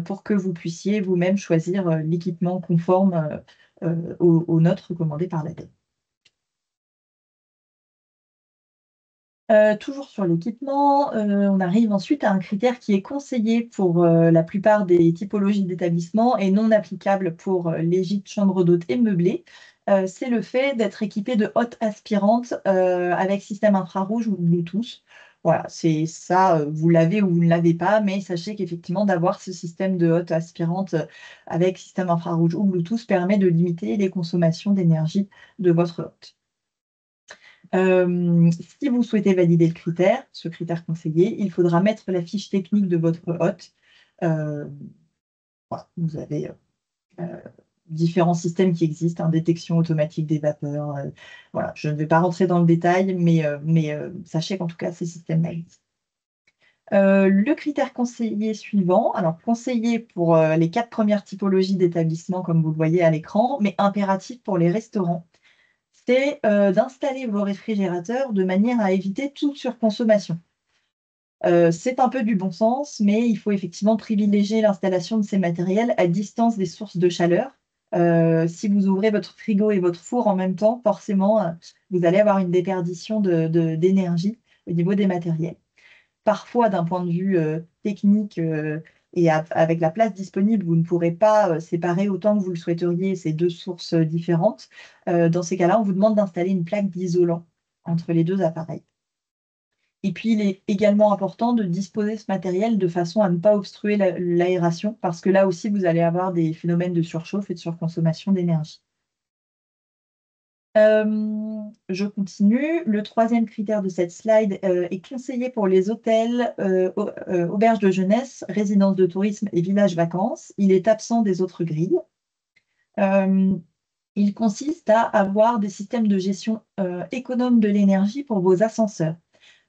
pour que vous puissiez vous-même choisir l'équipement conforme aux notes recommandées par l'ADEME. Toujours sur l'équipement, on arrive ensuite à un critère qui est conseillé pour la plupart des typologies d'établissements et non applicable pour les gîtes, chambres d'hôtes et meublés. C'est le fait d'être équipé de hottes aspirantes avec système infrarouge ou Bluetooth. Voilà, c'est ça, vous l'avez ou vous ne l'avez pas, mais sachez qu'effectivement, d'avoir ce système de hottes aspirantes avec système infrarouge ou Bluetooth permet de limiter les consommations d'énergie de votre hotte. Si vous souhaitez valider le critère, ce critère conseillé, il faudra mettre la fiche technique de votre hôte. Voilà, vous avez différents systèmes qui existent, hein, détection automatique des vapeurs. Voilà, je ne vais pas rentrer dans le détail, mais sachez qu'en tout cas, ces systèmes-là existent. Le critère conseillé suivant, alors conseillé pour les 4 premières typologies d'établissements, comme vous le voyez à l'écran, mais impératif pour les restaurants, c'est d'installer vos réfrigérateurs de manière à éviter toute surconsommation. C'est un peu du bon sens, mais il faut effectivement privilégier l'installation de ces matériels à distance des sources de chaleur. Si vous ouvrez votre frigo et votre four en même temps, forcément, vous allez avoir une déperdition d'énergie au niveau des matériels. Parfois, d'un point de vue technique et avec la place disponible, vous ne pourrez pas séparer autant que vous le souhaiteriez ces deux sources différentes. Dans ces cas-là, on vous demande d'installer une plaque d'isolant entre les deux appareils. Et puis, il est également important de disposer ce matériel de façon à ne pas obstruer l'aération, parce que là aussi, vous allez avoir des phénomènes de surchauffe et de surconsommation d'énergie. Je continue. Le troisième critère de cette slide est conseillé pour les hôtels, auberges de jeunesse, résidences de tourisme et villages vacances. Il est absent des autres grilles. Il consiste à avoir des systèmes de gestion économes de l'énergie pour vos ascenseurs.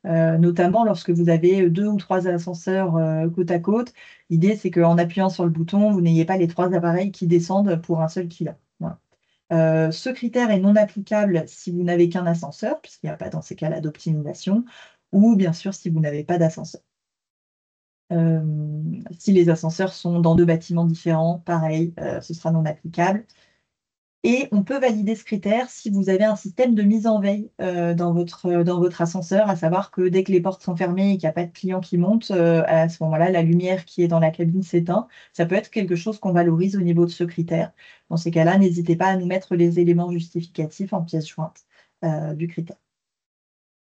Notamment lorsque vous avez 2 ou 3 ascenseurs côte à côte. L'idée, c'est qu'en appuyant sur le bouton, vous n'ayez pas les 3 appareils qui descendent pour un seul client. Voilà. Ce critère est non applicable si vous n'avez qu'un ascenseur, puisqu'il n'y a pas dans ces cas-là d'optimisation, ou bien sûr si vous n'avez pas d'ascenseur. Si les ascenseurs sont dans 2 bâtiments différents, pareil, ce sera non applicable. Et on peut valider ce critère si vous avez un système de mise en veille dans votre ascenseur, à savoir que dès que les portes sont fermées et qu'il n'y a pas de client qui monte, à ce moment-là, la lumière qui est dans la cabine s'éteint. Ça peut être quelque chose qu'on valorise au niveau de ce critère. Dans ces cas-là, n'hésitez pas à nous mettre les éléments justificatifs en pièce jointe du critère.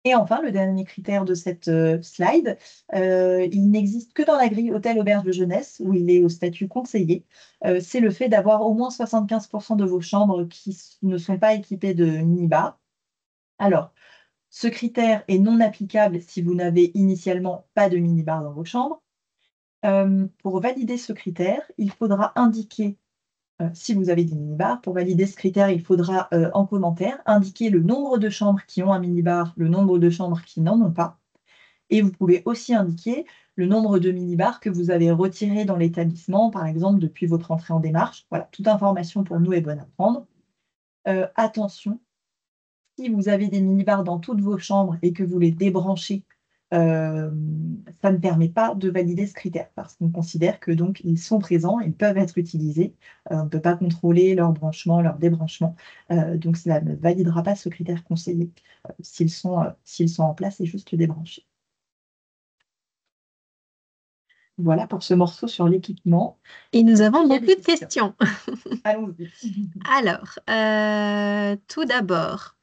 Et enfin, le dernier critère de cette slide, il n'existe que dans la grille hôtel auberge de jeunesse, où il est au statut conseillé. C'est le fait d'avoir au moins 75% de vos chambres qui ne sont pas équipées de minibar. Alors, ce critère est non applicable si vous n'avez initialement pas de minibar dans vos chambres. Pour valider ce critère, il faudra indiquer si vous avez des minibars, pour valider ce critère, il faudra en commentaire indiquer le nombre de chambres qui ont un minibar, le nombre de chambres qui n'en ont pas. Et vous pouvez aussi indiquer le nombre de minibars que vous avez retirés dans l'établissement, par exemple depuis votre entrée en démarche. Voilà, toute information pour nous est bonne à prendre. Attention, si vous avez des minibars dans toutes vos chambres et que vous les débranchez, ça ne permet pas de valider ce critère parce qu'on considère que donc ils sont présents, ils peuvent être utilisés. On ne peut pas contrôler leur branchement, leur débranchement. Donc cela ne validera pas ce critère conseillé s'ils sont en place et juste débranchés. Voilà pour ce morceau sur l'équipement. Et nous avons Il y a beaucoup des de questions. Allons-y. Alors, tout d'abord,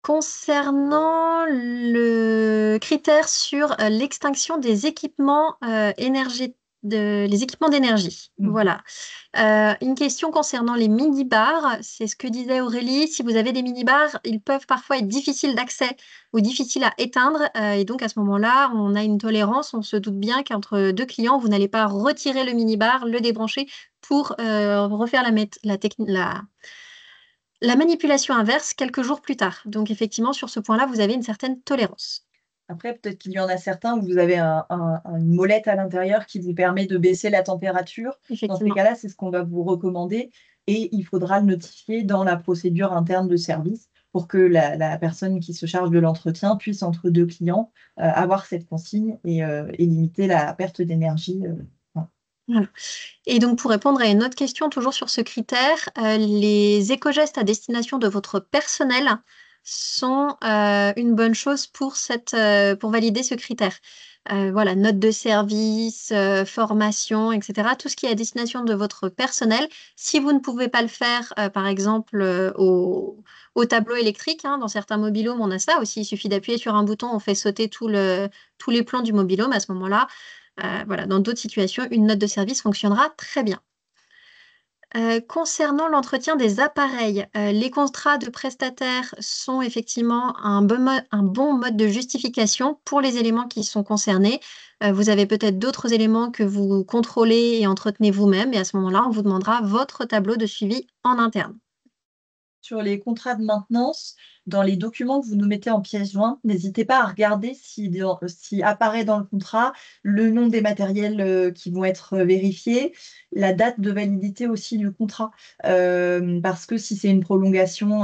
concernant le critère sur l'extinction des équipements les équipements d'énergie. Voilà. Une question concernant les mini-bars, c'est ce que disait Aurélie. Si vous avez des mini-bars, ils peuvent parfois être difficiles d'accès ou difficiles à éteindre. Et donc, à ce moment-là, on a une tolérance. On se doute bien qu'entre deux clients, vous n'allez pas retirer le mini-bar, le débrancher pour refaire la manipulation inverse quelques jours plus tard. Donc, effectivement, sur ce point-là, vous avez une certaine tolérance. Après, peut-être qu'il y en a certains où vous avez une molette à l'intérieur qui vous permet de baisser la température. Dans ces cas-là, c'est ce qu'on va vous recommander et il faudra le notifier dans la procédure interne de service pour que la personne qui se charge de l'entretien puisse, entre deux clients, avoir cette consigne et limiter la perte d'énergie. Voilà. Et donc, pour répondre à une autre question, toujours sur ce critère, les éco-gestes à destination de votre personnel sont une bonne chose pour valider ce critère. Voilà, note de service, formation, etc. Tout ce qui est à destination de votre personnel. Si vous ne pouvez pas le faire, par exemple, au tableau électrique, hein, dans certains mobil-homes, on a ça aussi. Il suffit d'appuyer sur un bouton, on fait sauter tous les plans du mobil-home. À ce moment-là, voilà, dans d'autres situations, une note de service fonctionnera très bien. Concernant l'entretien des appareils, les contrats de prestataires sont effectivement un bon mode de justification pour les éléments qui sont concernés. Vous avez peut-être d'autres éléments que vous contrôlez et entretenez vous-même, et à ce moment-là, on vous demandera votre tableau de suivi en interne. Sur les contrats de maintenance, dans les documents que vous nous mettez en pièce jointe, n'hésitez pas à regarder si apparaît dans le contrat le nom des matériels qui vont être vérifiés, la date de validité aussi du contrat. Parce que si c'est une prolongation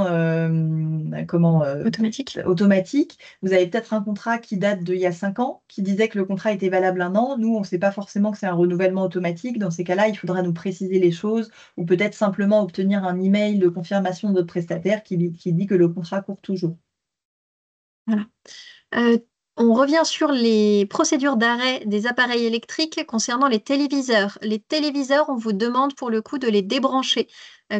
automatique, vous avez peut-être un contrat qui date d'il y a 5 ans, qui disait que le contrat était valable 1 an. Nous, on ne sait pas forcément que c'est un renouvellement automatique. Dans ces cas-là, il faudra nous préciser les choses ou peut-être simplement obtenir un email de confirmation de votre prestataire qui dit que le contrat court toujours. Voilà. On revient sur les procédures d'arrêt des appareils électriques concernant les téléviseurs. Les téléviseurs, on vous demande pour le coup de les débrancher,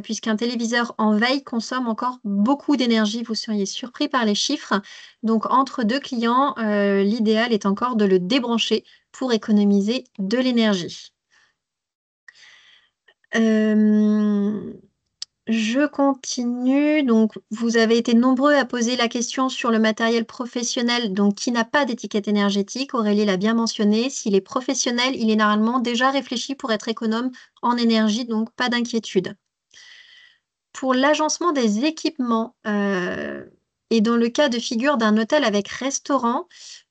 puisqu'un téléviseur en veille consomme encore beaucoup d'énergie. Vous seriez surpris par les chiffres. Donc, entre deux clients, l'idéal est encore de le débrancher pour économiser de l'énergie. Je continue. Donc, vous avez été nombreux à poser la question sur le matériel professionnel, donc qui n'a pas d'étiquette énergétique. Aurélie l'a bien mentionné. S'il est professionnel, il est normalement déjà réfléchi pour être économe en énergie, donc pas d'inquiétude. Pour l'agencement des équipements, et dans le cas de figure d'un hôtel avec restaurant,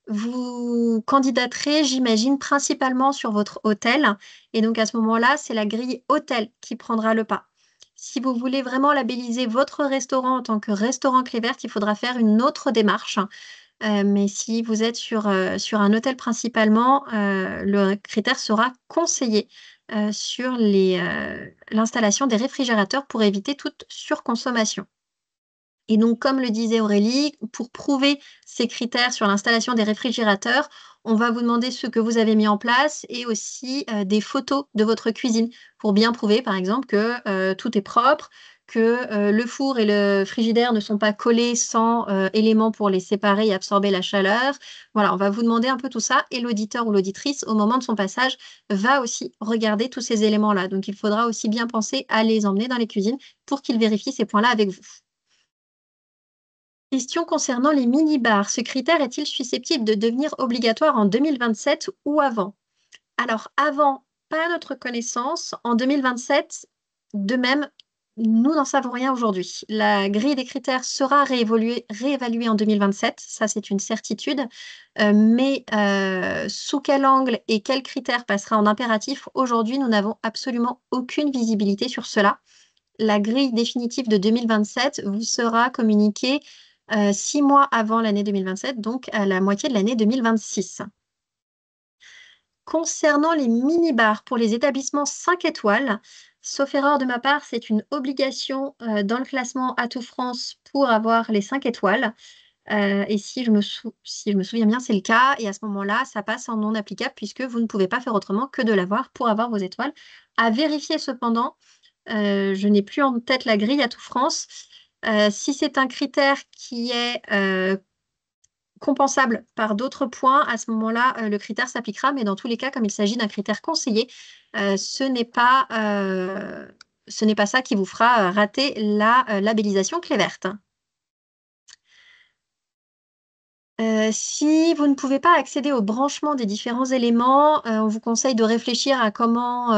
vous candidaterez, j'imagine, principalement sur votre hôtel. Et donc à ce moment-là, c'est la grille hôtel qui prendra le pas. Si vous voulez vraiment labelliser votre restaurant en tant que restaurant clé verte, il faudra faire une autre démarche. Mais si vous êtes sur un hôtel principalement, le critère sera conseillé sur l'installation des réfrigérateurs pour éviter toute surconsommation. Et donc, comme le disait Aurélie, pour prouver ces critères sur l'installation des réfrigérateurs, on va vous demander ce que vous avez mis en place et aussi des photos de votre cuisine pour bien prouver, par exemple, que tout est propre, que le four et le frigidaire ne sont pas collés sans éléments pour les séparer et absorber la chaleur. Voilà, on va vous demander un peu tout ça et l'auditeur ou l'auditrice, au moment de son passage, va aussi regarder tous ces éléments-là. Donc, il faudra aussi bien penser à les emmener dans les cuisines pour qu'ils vérifient ces points-là avec vous. Question concernant les mini-bars. Ce critère est-il susceptible de devenir obligatoire en 2027 ou avant? Alors, avant, pas à notre connaissance. En 2027, de même, nous n'en savons rien aujourd'hui. La grille des critères sera réévaluée en 2027, ça c'est une certitude. Mais sous quel angle et quel critère passera en impératif, aujourd'hui, nous n'avons absolument aucune visibilité sur cela. La grille définitive de 2027 vous sera communiquée 6 mois avant l'année 2027, donc à la moitié de l'année 2026. Concernant les mini-bars pour les établissements 5 étoiles, sauf erreur de ma part, c'est une obligation dans le classement Atout France pour avoir les 5 étoiles. Et si je me souviens bien, c'est le cas. Et à ce moment-là, ça passe en non applicable puisque vous ne pouvez pas faire autrement que de l'avoir pour avoir vos étoiles. À vérifier cependant, je n'ai plus en tête la grille Atout France. Si c'est un critère qui est compensable par d'autres points, à ce moment-là, le critère s'appliquera. Mais dans tous les cas, comme il s'agit d'un critère conseillé, ce n'est pas ça qui vous fera rater la labellisation clé verte. Si vous ne pouvez pas accéder au branchement des différents éléments, on vous conseille de réfléchir à comment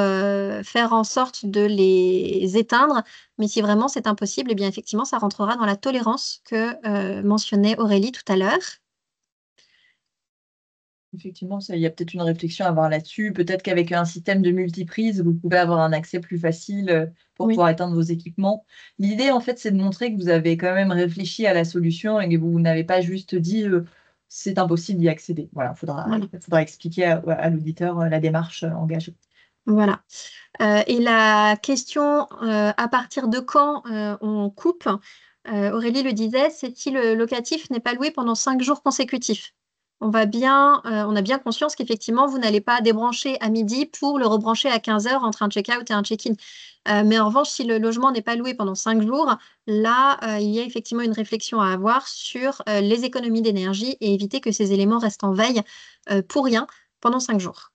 faire en sorte de les éteindre. Mais si vraiment c'est impossible, eh bien effectivement, ça rentrera dans la tolérance que mentionnait Aurélie tout à l'heure. Effectivement, il y a peut-être une réflexion à avoir là-dessus. Peut-être qu'avec un système de multiprise, vous pouvez avoir un accès plus facile pour pouvoir éteindre vos équipements. L'idée, en fait, c'est de montrer que vous avez quand même réfléchi à la solution et que vous n'avez pas juste dit c'est impossible d'y accéder. Voilà, il faudra expliquer à l'auditeur la démarche engagée. Voilà. Et la question à partir de quand on coupe, Aurélie le disait, c'est si le locatif n'est pas loué pendant 5 jours consécutifs. On a bien conscience qu'effectivement, vous n'allez pas débrancher à midi pour le rebrancher à 15 heures entre un check-out et un check-in. Mais en revanche, si le logement n'est pas loué pendant 5 jours, là, il y a effectivement une réflexion à avoir sur les économies d'énergie et éviter que ces éléments restent en veille pour rien pendant 5 jours.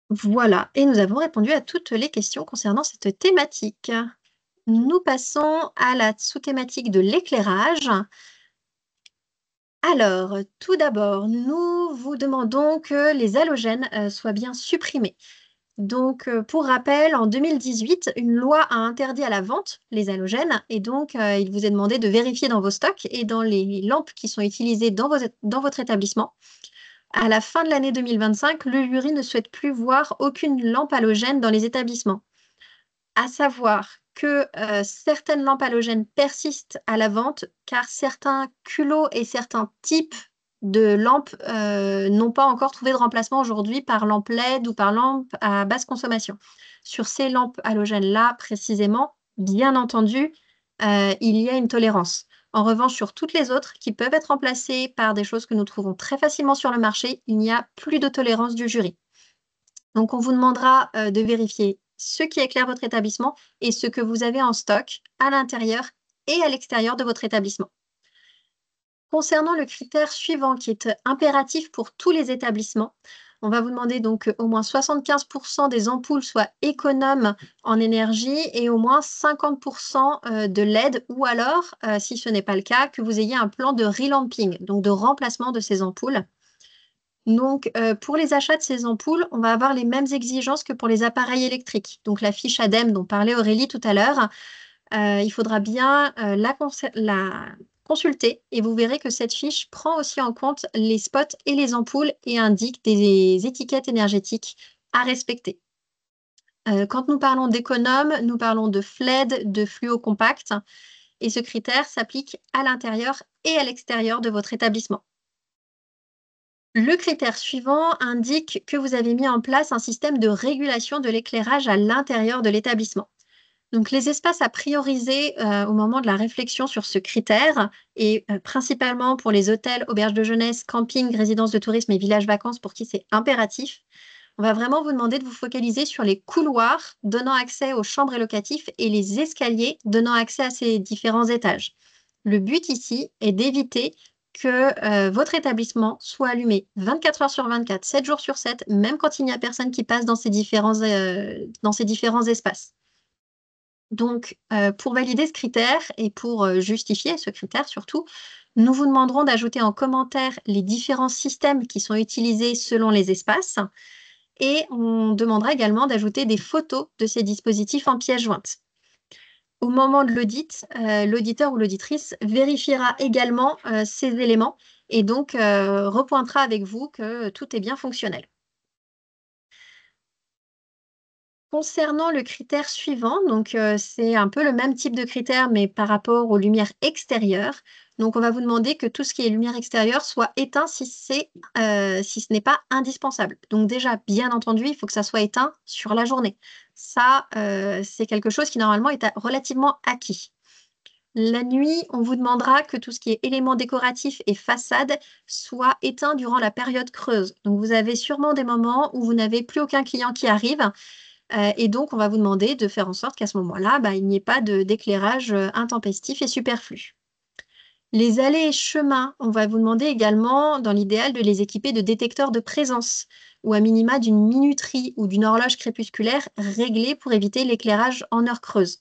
Voilà, et nous avons répondu à toutes les questions concernant cette thématique. Nous passons à la sous-thématique de l'éclairage. Alors, tout d'abord, nous vous demandons que les halogènes soient bien supprimés. Donc, pour rappel, en 2018, une loi a interdit à la vente les halogènes et donc il vous est demandé de vérifier dans vos stocks et dans les lampes qui sont utilisées dans votre établissement. À la fin de l'année 2025, le jury ne souhaite plus voir aucune lampe halogène dans les établissements. À savoir que certaines lampes halogènes persistent à la vente car certains culots et certains types de lampes n'ont pas encore trouvé de remplacement aujourd'hui par lampe LED ou par lampe à basse consommation. Sur ces lampes halogènes-là, précisément, bien entendu, il y a une tolérance. En revanche, sur toutes les autres qui peuvent être remplacées par des choses que nous trouvons très facilement sur le marché, il n'y a plus de tolérance du jury. Donc, on vous demandera de vérifier ce qui éclaire votre établissement et ce que vous avez en stock à l'intérieur et à l'extérieur de votre établissement. Concernant le critère suivant qui est impératif pour tous les établissements, on va vous demander donc qu'au moins 75% des ampoules soient économes en énergie et au moins 50% de LED ou alors, si ce n'est pas le cas, que vous ayez un plan de relamping, donc de remplacement de ces ampoules. Donc, pour les achats de ces ampoules, on va avoir les mêmes exigences que pour les appareils électriques. Donc, la fiche ADEME dont parlait Aurélie tout à l'heure, il faudra bien la consulter et vous verrez que cette fiche prend aussi en compte les spots et les ampoules et indique des étiquettes énergétiques à respecter. Quand nous parlons d'économe, nous parlons de FLED, de fluo compact, et ce critère s'applique à l'intérieur et à l'extérieur de votre établissement. Le critère suivant indique que vous avez mis en place un système de régulation de l'éclairage à l'intérieur de l'établissement. Donc, les espaces à prioriser au moment de la réflexion sur ce critère, et principalement pour les hôtels, auberges de jeunesse, campings, résidences de tourisme et villages vacances pour qui c'est impératif, on va vraiment vous demander de vous focaliser sur les couloirs donnant accès aux chambres et locatifs et les escaliers donnant accès à ces différents étages. Le but ici est d'éviter que votre établissement soit allumé 24 heures sur 24, 7 jours sur 7, même quand il n'y a personne qui passe dans ces différents espaces. Donc, pour valider ce critère et pour justifier ce critère surtout, nous vous demanderons d'ajouter en commentaire les différents systèmes qui sont utilisés selon les espaces et on demandera également d'ajouter des photos de ces dispositifs en pièce jointe. Au moment de l'audit, l'auditeur ou l'auditrice vérifiera également ces éléments et donc repointera avec vous que tout est bien fonctionnel. Concernant le critère suivant, donc c'est un peu le même type de critère, mais par rapport aux lumières extérieures. Donc, on va vous demander que tout ce qui est lumière extérieure soit éteint si ce n'est pas indispensable. Donc déjà, bien entendu, il faut que ça soit éteint sur la journée. Ça, c'est quelque chose qui normalement est relativement acquis. La nuit, on vous demandera que tout ce qui est éléments décoratifs et façades soit éteint durant la période creuse. Donc, vous avez sûrement des moments où vous n'avez plus aucun client qui arrive. Et donc, on va vous demander de faire en sorte qu'à ce moment-là, il n'y ait pas d'éclairage intempestif et superflu. Les allées et chemins, on va vous demander également, dans l'idéal, de les équiper de détecteurs de présence ou à minima d'une minuterie ou d'une horloge crépusculaire réglée pour éviter l'éclairage en heure creuse.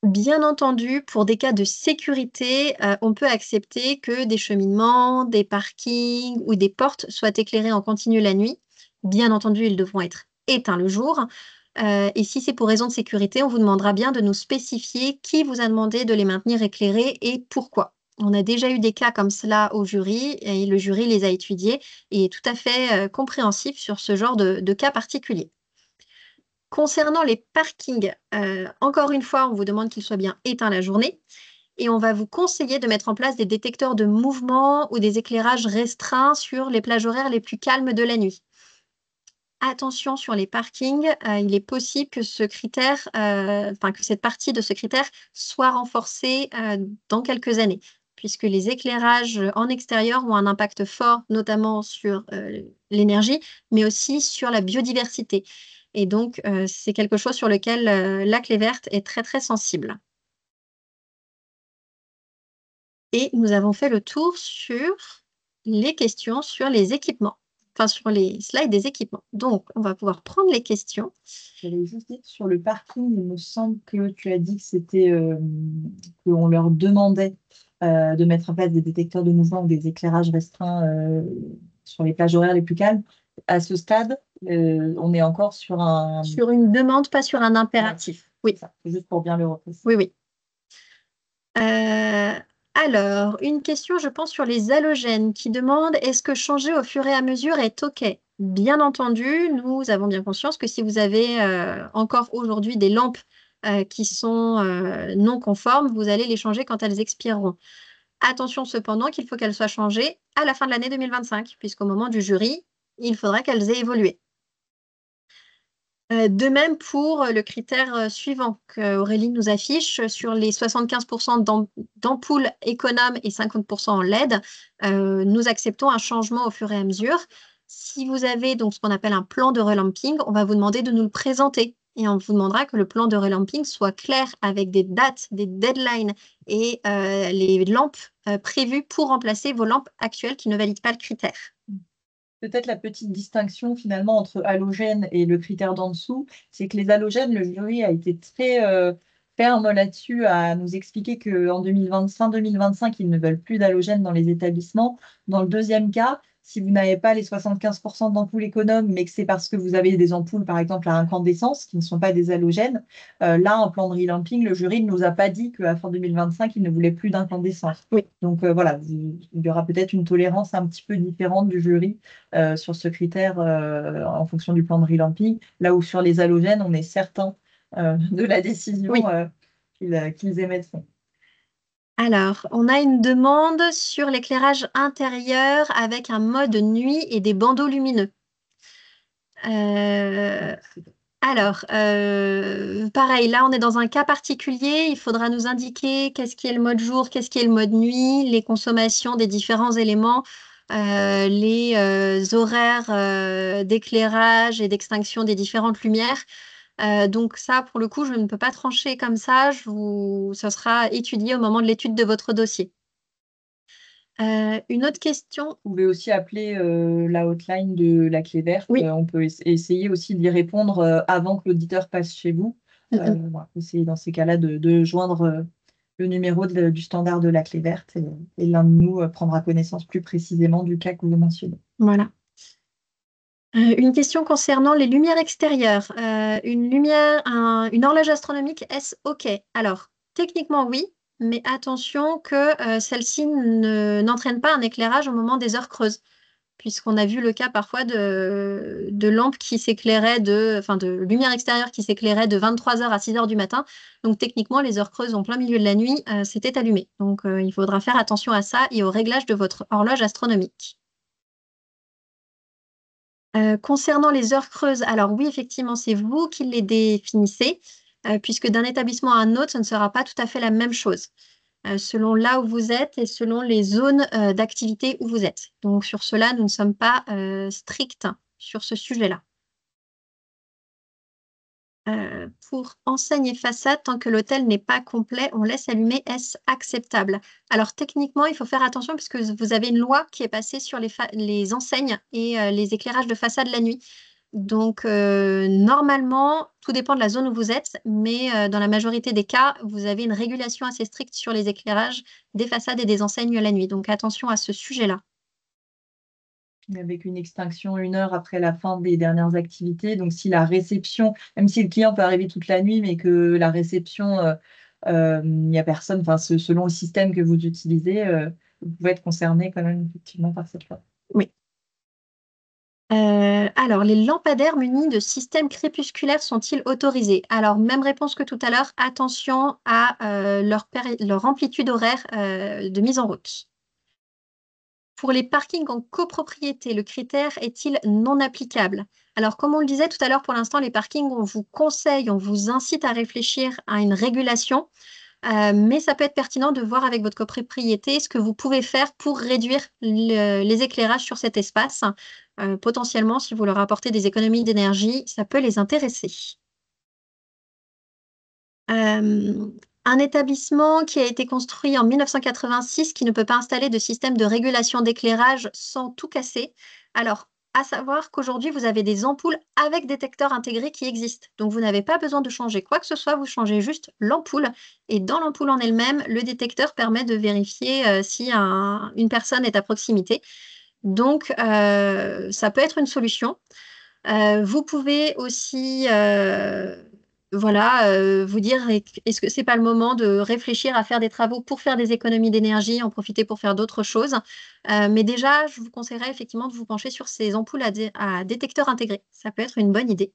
Bien entendu, pour des cas de sécurité, on peut accepter que des cheminements, des parkings ou des portes soient éclairés en continu la nuit. Bien entendu, ils devront être éteints le jour. Et si c'est pour raison de sécurité, on vous demandera bien de nous spécifier qui vous a demandé de les maintenir éclairés et pourquoi. On a déjà eu des cas comme cela au jury et le jury les a étudiés et est tout à fait compréhensif sur ce genre de cas particulier. Concernant les parkings, encore une fois, on vous demande qu'ils soient bien éteints la journée et on va vous conseiller de mettre en place des détecteurs de mouvement ou des éclairages restreints sur les plages horaires les plus calmes de la nuit. Attention sur les parkings, il est possible que que cette partie de ce critère soit renforcée dans quelques années, puisque les éclairages en extérieur ont un impact fort, notamment sur l'énergie, mais aussi sur la biodiversité. Et donc, c'est quelque chose sur lequel la clé verte est très, très sensible. Et nous avons fait le tour sur les questions sur les équipements, enfin sur les slides des équipements. Donc, on va pouvoir prendre les questions. J'allais juste dire sur le parking, il me semble que tu as dit que c'était qu'on leur demandait de mettre en place des détecteurs de mouvement ou des éclairages restreints sur les plages horaires les plus calmes. À ce stade, on est encore sur un... Sur une demande, pas sur un impératif. Oui, Ça, juste pour bien le repréciser. oui, oui. Alors, une question, je pense, sur les halogènes qui demande est-ce que changer au fur et à mesure est OK? Bien entendu, nous avons bien conscience que si vous avez encore aujourd'hui des lampes qui sont non conformes, vous allez les changer quand elles expireront. Attention cependant qu'il faut qu'elles soient changées à la fin de l'année 2025, puisqu'au moment du jury, il faudra qu'elles aient évolué. De même pour le critère suivant qu'Aurélie nous affiche sur les 75% d'ampoules économes et 50% en LED, nous acceptons un changement au fur et à mesure. Si vous avez donc ce qu'on appelle un plan de relamping, on va vous demander de nous le présenter et on vous demandera que le plan de relamping soit clair avec des dates, des deadlines et les lampes prévues pour remplacer vos lampes actuelles qui ne valident pas le critère. Peut-être la petite distinction finalement entre halogène et le critère d'en dessous, c'est que les halogènes, le jury a été très ferme là-dessus à nous expliquer qu'en fin 2025, ils ne veulent plus d'halogènes dans les établissements. Dans le deuxième cas, Si vous n'avez pas les 75% d'ampoules économes, mais que c'est parce que vous avez des ampoules, par exemple, à incandescence, qui ne sont pas des halogènes, là, en plan de relamping, le jury ne nous a pas dit qu'à fin 2025, il ne voulait plus d'incandescence. Oui. Donc voilà, il y aura peut-être une tolérance un petit peu différente du jury sur ce critère en fonction du plan de relamping, là où sur les halogènes, on est certain de la décision Oui. qu'ils émettront. Alors, on a une demande sur l'éclairage intérieur avec un mode nuit et des bandeaux lumineux. Pareil, là, on est dans un cas particulier. Il faudra nous indiquer qu'est-ce qui est le mode jour, qu'est-ce qui est le mode nuit, les consommations des différents éléments, les horaires d'éclairage et d'extinction des différentes lumières. Donc ça, pour le coup, je ne peux pas trancher comme ça. Ça sera étudié au moment de l'étude de votre dossier. Une autre question. Vous pouvez aussi appeler la hotline de la clé verte. Oui. On peut essayer aussi d'y répondre avant que l'auditeur passe chez vous. Voilà, essayer dans ces cas-là de joindre le numéro du standard de la clé verte et l'un de nous prendra connaissance plus précisément du cas que vous mentionnez. Voilà. Une question concernant les lumières extérieures. Une horloge astronomique, est-ce OK? Alors, techniquement, oui, mais attention que celle-ci n'entraîne pas un éclairage au moment des heures creuses, puisqu'on a vu le cas parfois de lampes qui s'éclairaient de lumière extérieure qui s'éclairait de 23 heures à 6 heures du matin. Donc, techniquement, les heures creuses en plein milieu de la nuit, c'était allumé. Donc, il faudra faire attention à ça et au réglage de votre horloge astronomique. Concernant les heures creuses, alors oui, effectivement, c'est vous qui les définissez, puisque d'un établissement à un autre, ce ne sera pas tout à fait la même chose, selon là où vous êtes et selon les zones d'activité où vous êtes. Donc sur cela, nous ne sommes pas stricts sur ce sujet-là. Pour enseigne et façade, tant que l'hôtel n'est pas complet, on laisse allumer, est-ce acceptable? Alors techniquement, il faut faire attention puisque vous avez une loi qui est passée sur les enseignes et les éclairages de façade la nuit. Donc normalement, tout dépend de la zone où vous êtes, mais dans la majorité des cas, vous avez une régulation assez stricte sur les éclairages des façades et des enseignes la nuit. Donc attention à ce sujet-là. Avec une extinction 1 heure après la fin des dernières activités. Donc, si la réception, même si le client peut arriver toute la nuit, mais que la réception, il n'y a personne, enfin, selon le système que vous utilisez, vous pouvez être concerné quand même effectivement par cette loi. Oui. Alors, les lampadaires munis de systèmes crépusculaires sont-ils autorisés? Alors, même réponse que tout à l'heure, attention à leur amplitude horaire de mise en route. Pour les parkings en copropriété, le critère est-il non applicable? Alors, comme on le disait tout à l'heure, pour l'instant, les parkings, on vous conseille, on vous incite à réfléchir à une régulation, mais ça peut être pertinent de voir avec votre copropriété ce que vous pouvez faire pour réduire les éclairages sur cet espace. Potentiellement, si vous leur apportez des économies d'énergie, ça peut les intéresser. Un établissement qui a été construit en 1986 qui ne peut pas installer de système de régulation d'éclairage sans tout casser. Alors, à savoir qu'aujourd'hui, vous avez des ampoules avec détecteur intégré qui existent. Donc, vous n'avez pas besoin de changer quoi que ce soit, vous changez juste l'ampoule. Et dans l'ampoule en elle-même, le détecteur permet de vérifier si une personne est à proximité. Donc, ça peut être une solution. Vous pouvez aussi vous dire, est-ce que c'est pas le moment de réfléchir à faire des travaux pour faire des économies d'énergie, en profiter pour faire d'autres choses. Mais déjà, je vous conseillerais effectivement de vous pencher sur ces ampoules à détecteur intégré. Ça peut être une bonne idée.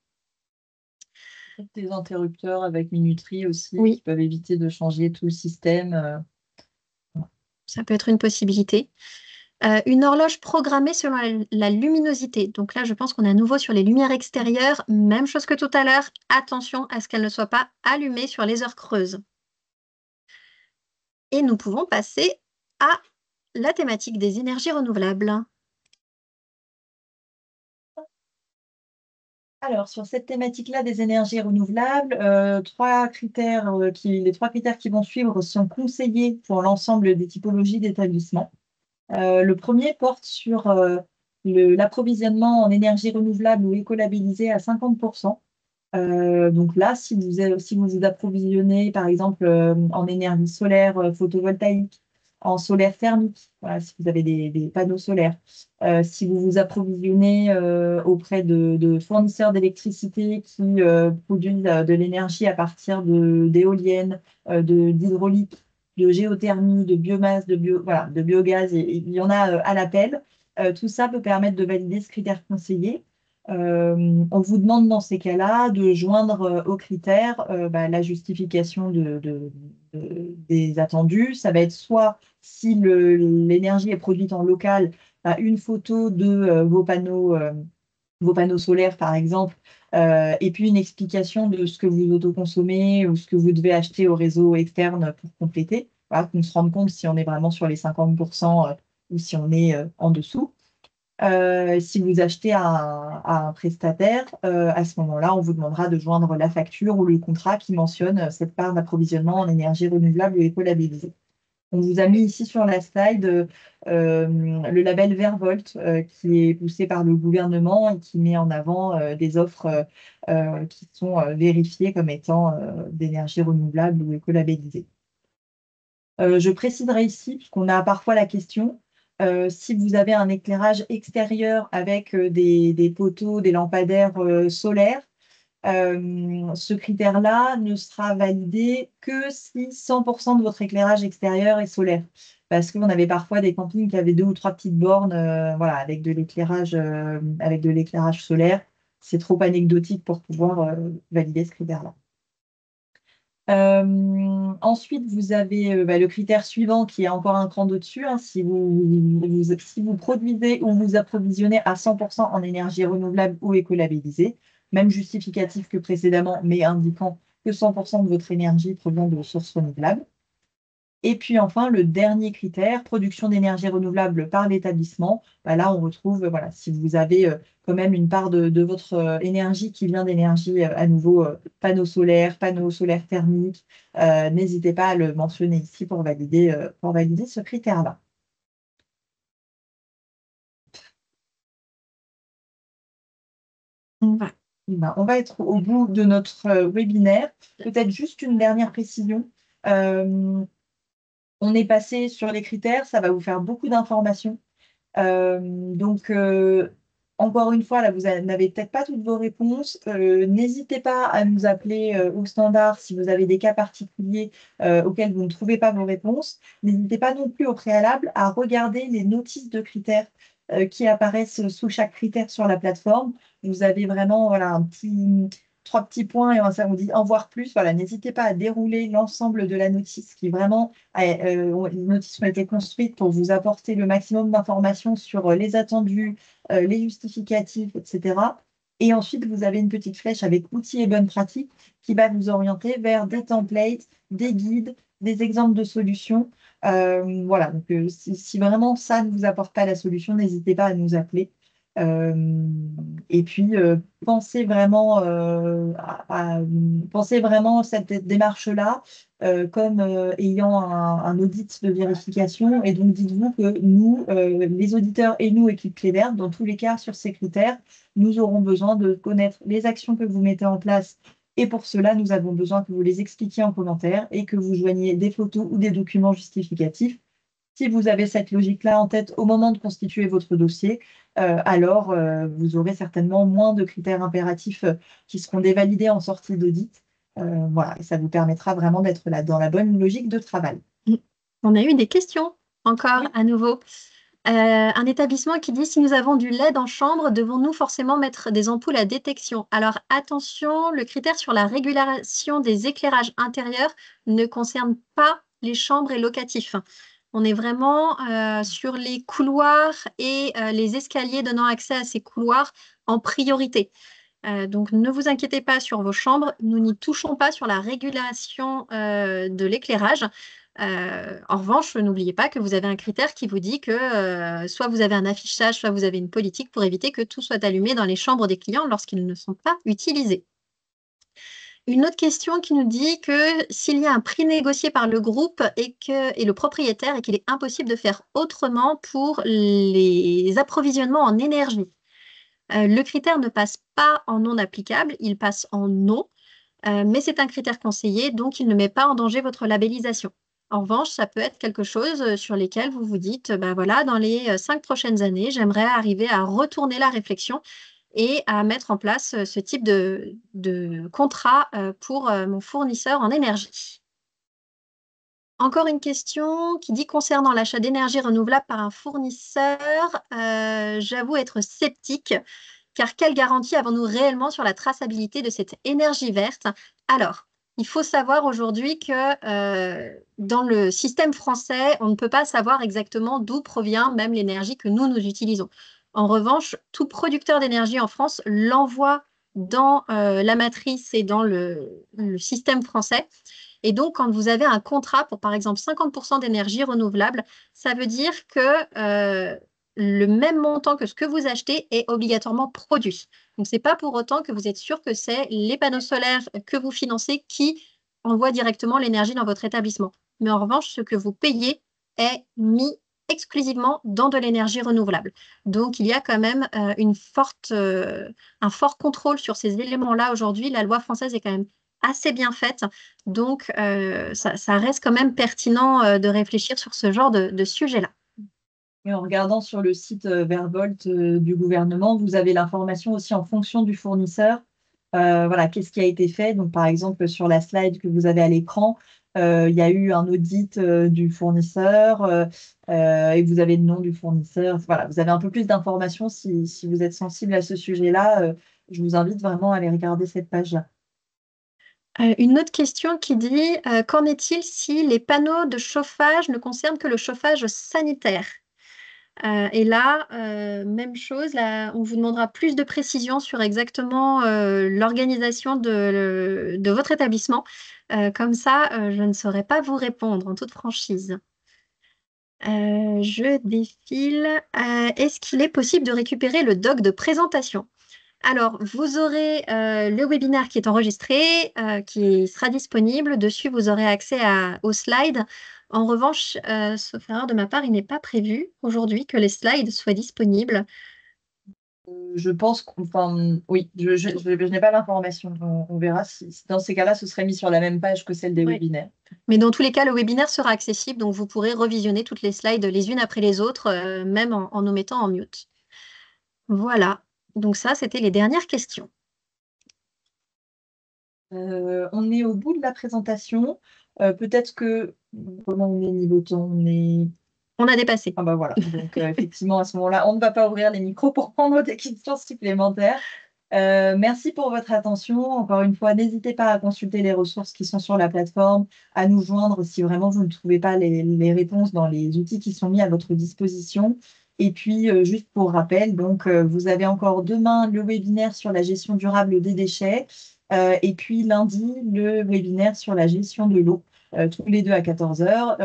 Des interrupteurs avec minuterie aussi Oui. qui peuvent éviter de changer tout le système. Ça peut être une possibilité. Une horloge programmée selon la luminosité. Donc là, je pense qu'on est à nouveau sur les lumières extérieures. Même chose que tout à l'heure. Attention à ce qu'elle ne soit pas allumée sur les heures creuses. Et nous pouvons passer à la thématique des énergies renouvelables. Alors, sur cette thématique-là des énergies renouvelables, les trois critères qui vont suivre sont conseillés pour l'ensemble des typologies d'établissements. Le premier porte sur l'approvisionnement en énergie renouvelable ou écolabellisée à 50%. Donc là, si vous vous approvisionnez, par exemple, en énergie solaire photovoltaïque en solaire thermique, voilà, si vous avez des panneaux solaires. Si vous vous approvisionnez auprès de fournisseurs d'électricité qui produisent de l'énergie à partir d'éoliennes, d'hydraulique, de géothermie, de biomasse, voilà, de biogaz, et il y en a à l'appel. Tout ça peut permettre de valider ce critère conseillé. On vous demande dans ces cas-là de joindre aux critères la justification des attendus. Ça va être soit si l'énergie est produite en local, une photo de vos panneaux solaires, par exemple, et puis une explication de ce que vous autoconsommez ou ce que vous devez acheter au réseau externe pour compléter. Voilà, qu'on se rende compte si on est vraiment sur les 50% ou si on est en dessous. Si vous achetez à un prestataire, à ce moment-là, on vous demandera de joindre la facture ou le contrat qui mentionne cette part d'approvisionnement en énergie renouvelable ou écolabellisée. On vous a mis ici sur la slide le label Vervolt qui est poussé par le gouvernement et qui met en avant des offres qui sont vérifiées comme étant d'énergie renouvelable ou écolabellisée. Je préciserai ici, puisqu'on a parfois la question, si vous avez un éclairage extérieur avec des poteaux, des lampadaires solaires, ce critère-là ne sera validé que si 100% de votre éclairage extérieur est solaire. Parce qu'on avait parfois des campings qui avaient 2 ou 3 petites bornes voilà, avec de l'éclairage solaire. C'est trop anecdotique pour pouvoir valider ce critère-là. Ensuite, vous avez le critère suivant qui est encore un cran d'au-dessus. Hein, si vous produisez ou vous approvisionnez à 100% en énergie renouvelable ou écolabellisée, même justificatif que précédemment, mais indiquant que 100% de votre énergie provient de sources renouvelables. Et puis enfin, le dernier critère, production d'énergie renouvelable par l'établissement. Là, on retrouve, voilà, si vous avez quand même une part de votre énergie qui vient d'énergie à nouveau panneaux solaires thermiques, n'hésitez pas à le mentionner ici pour valider ce critère-là. Ouais. On va être au bout de notre webinaire. Peut-être juste une dernière précision. On est passé sur les critères, ça va vous faire beaucoup d'informations. Donc, encore une fois, là, vous n'avez peut-être pas toutes vos réponses. N'hésitez pas à nous appeler au standard si vous avez des cas particuliers auxquels vous ne trouvez pas vos réponses. N'hésitez pas non plus au préalable à regarder les notices de critères qui apparaissent sous chaque critère sur la plateforme. Vous avez vraiment voilà, trois petits points et on dit en voir plus. Voilà, n'hésitez pas à dérouler l'ensemble de la notice qui vraiment, les notices ont été construites pour vous apporter le maximum d'informations sur les attendus, les justificatifs, etc. Et ensuite, vous avez une petite flèche avec outils et bonnes pratiques qui va vous orienter vers des templates, des guides, des exemples de solutions. Voilà, donc si vraiment ça ne vous apporte pas la solution, n'hésitez pas à nous appeler. Et puis, pensez vraiment cette démarche-là comme ayant un audit de vérification. Et donc, dites-vous que nous, les auditeurs et nous, équipe Clé Verte, dans tous les cas, sur ces critères, nous aurons besoin de connaître les actions que vous mettez en place. Et pour cela, nous avons besoin que vous les expliquiez en commentaire et que vous joigniez des photos ou des documents justificatifs. Si vous avez cette logique-là en tête au moment de constituer votre dossier, alors vous aurez certainement moins de critères impératifs qui seront dévalidés en sortie d'audit. Voilà, et ça vous permettra vraiment d'être là dans la bonne logique de travail. On a eu des questions encore Oui. à nouveau. Un établissement qui dit si nous avons du LED en chambre, devons-nous forcément mettre des ampoules à détection? Alors attention, le critère sur la régulation des éclairages intérieurs ne concerne pas les chambres et locatifs. On est vraiment sur les couloirs et les escaliers donnant accès à ces couloirs en priorité. Donc ne vous inquiétez pas sur vos chambres, nous n'y touchons pas sur la régulation de l'éclairage. En revanche, n'oubliez pas que vous avez un critère qui vous dit que soit vous avez un affichage, soit vous avez une politique pour éviter que tout soit allumé dans les chambres des clients lorsqu'ils ne sont pas utilisés. Une autre question qui nous dit que s'il y a un prix négocié par le groupe et le propriétaire et qu'il est impossible de faire autrement pour les approvisionnements en énergie. Le critère ne passe pas en non applicable, il passe en non, mais c'est un critère conseillé, donc il ne met pas en danger votre labellisation. En revanche, ça peut être quelque chose sur lesquels vous vous dites, bah voilà, dans les 5 prochaines années, j'aimerais arriver à retourner la réflexion et à mettre en place ce type de contrat pour mon fournisseur en énergie. Encore une question qui dit concernant l'achat d'énergie renouvelable par un fournisseur, j'avoue être sceptique, car quelle garantie avons-nous réellement sur la traçabilité de cette énergie verte? Alors, il faut savoir aujourd'hui que dans le système français, on ne peut pas savoir exactement d'où provient même l'énergie que nous utilisons. En revanche, tout producteur d'énergie en France l'envoie dans la matrice et dans le système français. Et donc, quand vous avez un contrat pour, par exemple, 50% d'énergie renouvelable, ça veut dire que le même montant que ce que vous achetez est obligatoirement produit. Donc, ce n'est pas pour autant que vous êtes sûr que c'est les panneaux solaires que vous financez qui envoient directement l'énergie dans votre établissement. Mais en revanche, ce que vous payez est mis exclusivement dans de l'énergie renouvelable. Donc, il y a quand même un fort contrôle sur ces éléments-là aujourd'hui. La loi française est quand même assez bien faite. Donc, ça reste quand même pertinent de réfléchir sur ce genre de sujet-là. Et en regardant sur le site Vervolt du gouvernement, vous avez l'information aussi en fonction du fournisseur. Voilà, qu'est-ce qui a été fait? Donc, par exemple, sur la slide que vous avez à l'écran, il y a eu un audit du fournisseur et vous avez le nom du fournisseur. Voilà, vous avez un peu plus d'informations si vous êtes sensible à ce sujet-là. Je vous invite vraiment à aller regarder cette page-là. Une autre question qui dit, qu'en est-il si les panneaux de chauffage ne concernent que le chauffage sanitaire? Et là, même chose, là, on vous demandera plus de précisions sur exactement l'organisation de votre établissement. Comme ça, je ne saurais pas vous répondre en toute franchise. Je défile. Est-ce qu'il est possible de récupérer le doc de présentation? Alors, vous aurez le webinaire qui est enregistré, qui sera disponible. Dessus, vous aurez accès aux slides. En revanche, sauf erreur de ma part, il n'est pas prévu aujourd'hui que les slides soient disponibles. Je pense enfin, oui, je n'ai pas l'information. On verra si dans ces cas-là, ce serait mis sur la même page que celle des Ouais. webinaires. Mais dans tous les cas, le webinaire sera accessible, donc vous pourrez revisionner toutes les slides les unes après les autres, même en nous mettant en mute. Voilà. Donc ça, c'était les dernières questions. On est au bout de la présentation. Peut-être que, comment on est niveau temps? On est... On a dépassé. Ah bah voilà. Donc effectivement, à ce moment-là, on ne va pas ouvrir les micros pour prendre des questions supplémentaires. Merci pour votre attention. Encore une fois, n'hésitez pas à consulter les ressources qui sont sur la plateforme, à nous joindre si vraiment vous ne trouvez pas les réponses dans les outils qui sont mis à votre disposition. Et puis, juste pour rappel, donc, vous avez encore demain le webinaire sur la gestion durable des déchets et puis lundi, le webinaire sur la gestion de l'eau, tous les deux à 14 heures,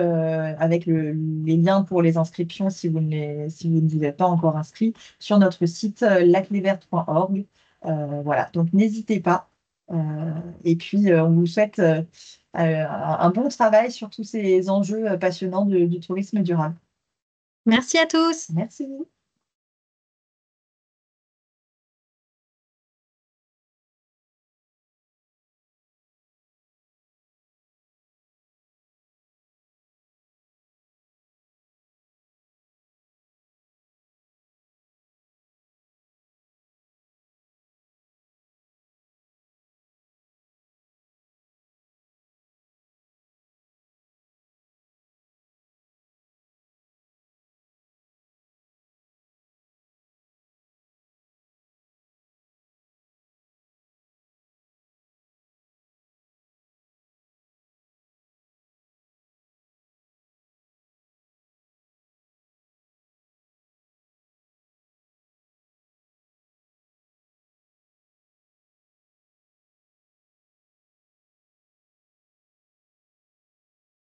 avec les liens pour les inscriptions si vous ne vous êtes pas encore inscrit sur notre site lacléverte.org. Voilà, donc n'hésitez pas. Et puis, on vous souhaite un bon travail sur tous ces enjeux passionnants du tourisme durable. Merci à tous. Merci.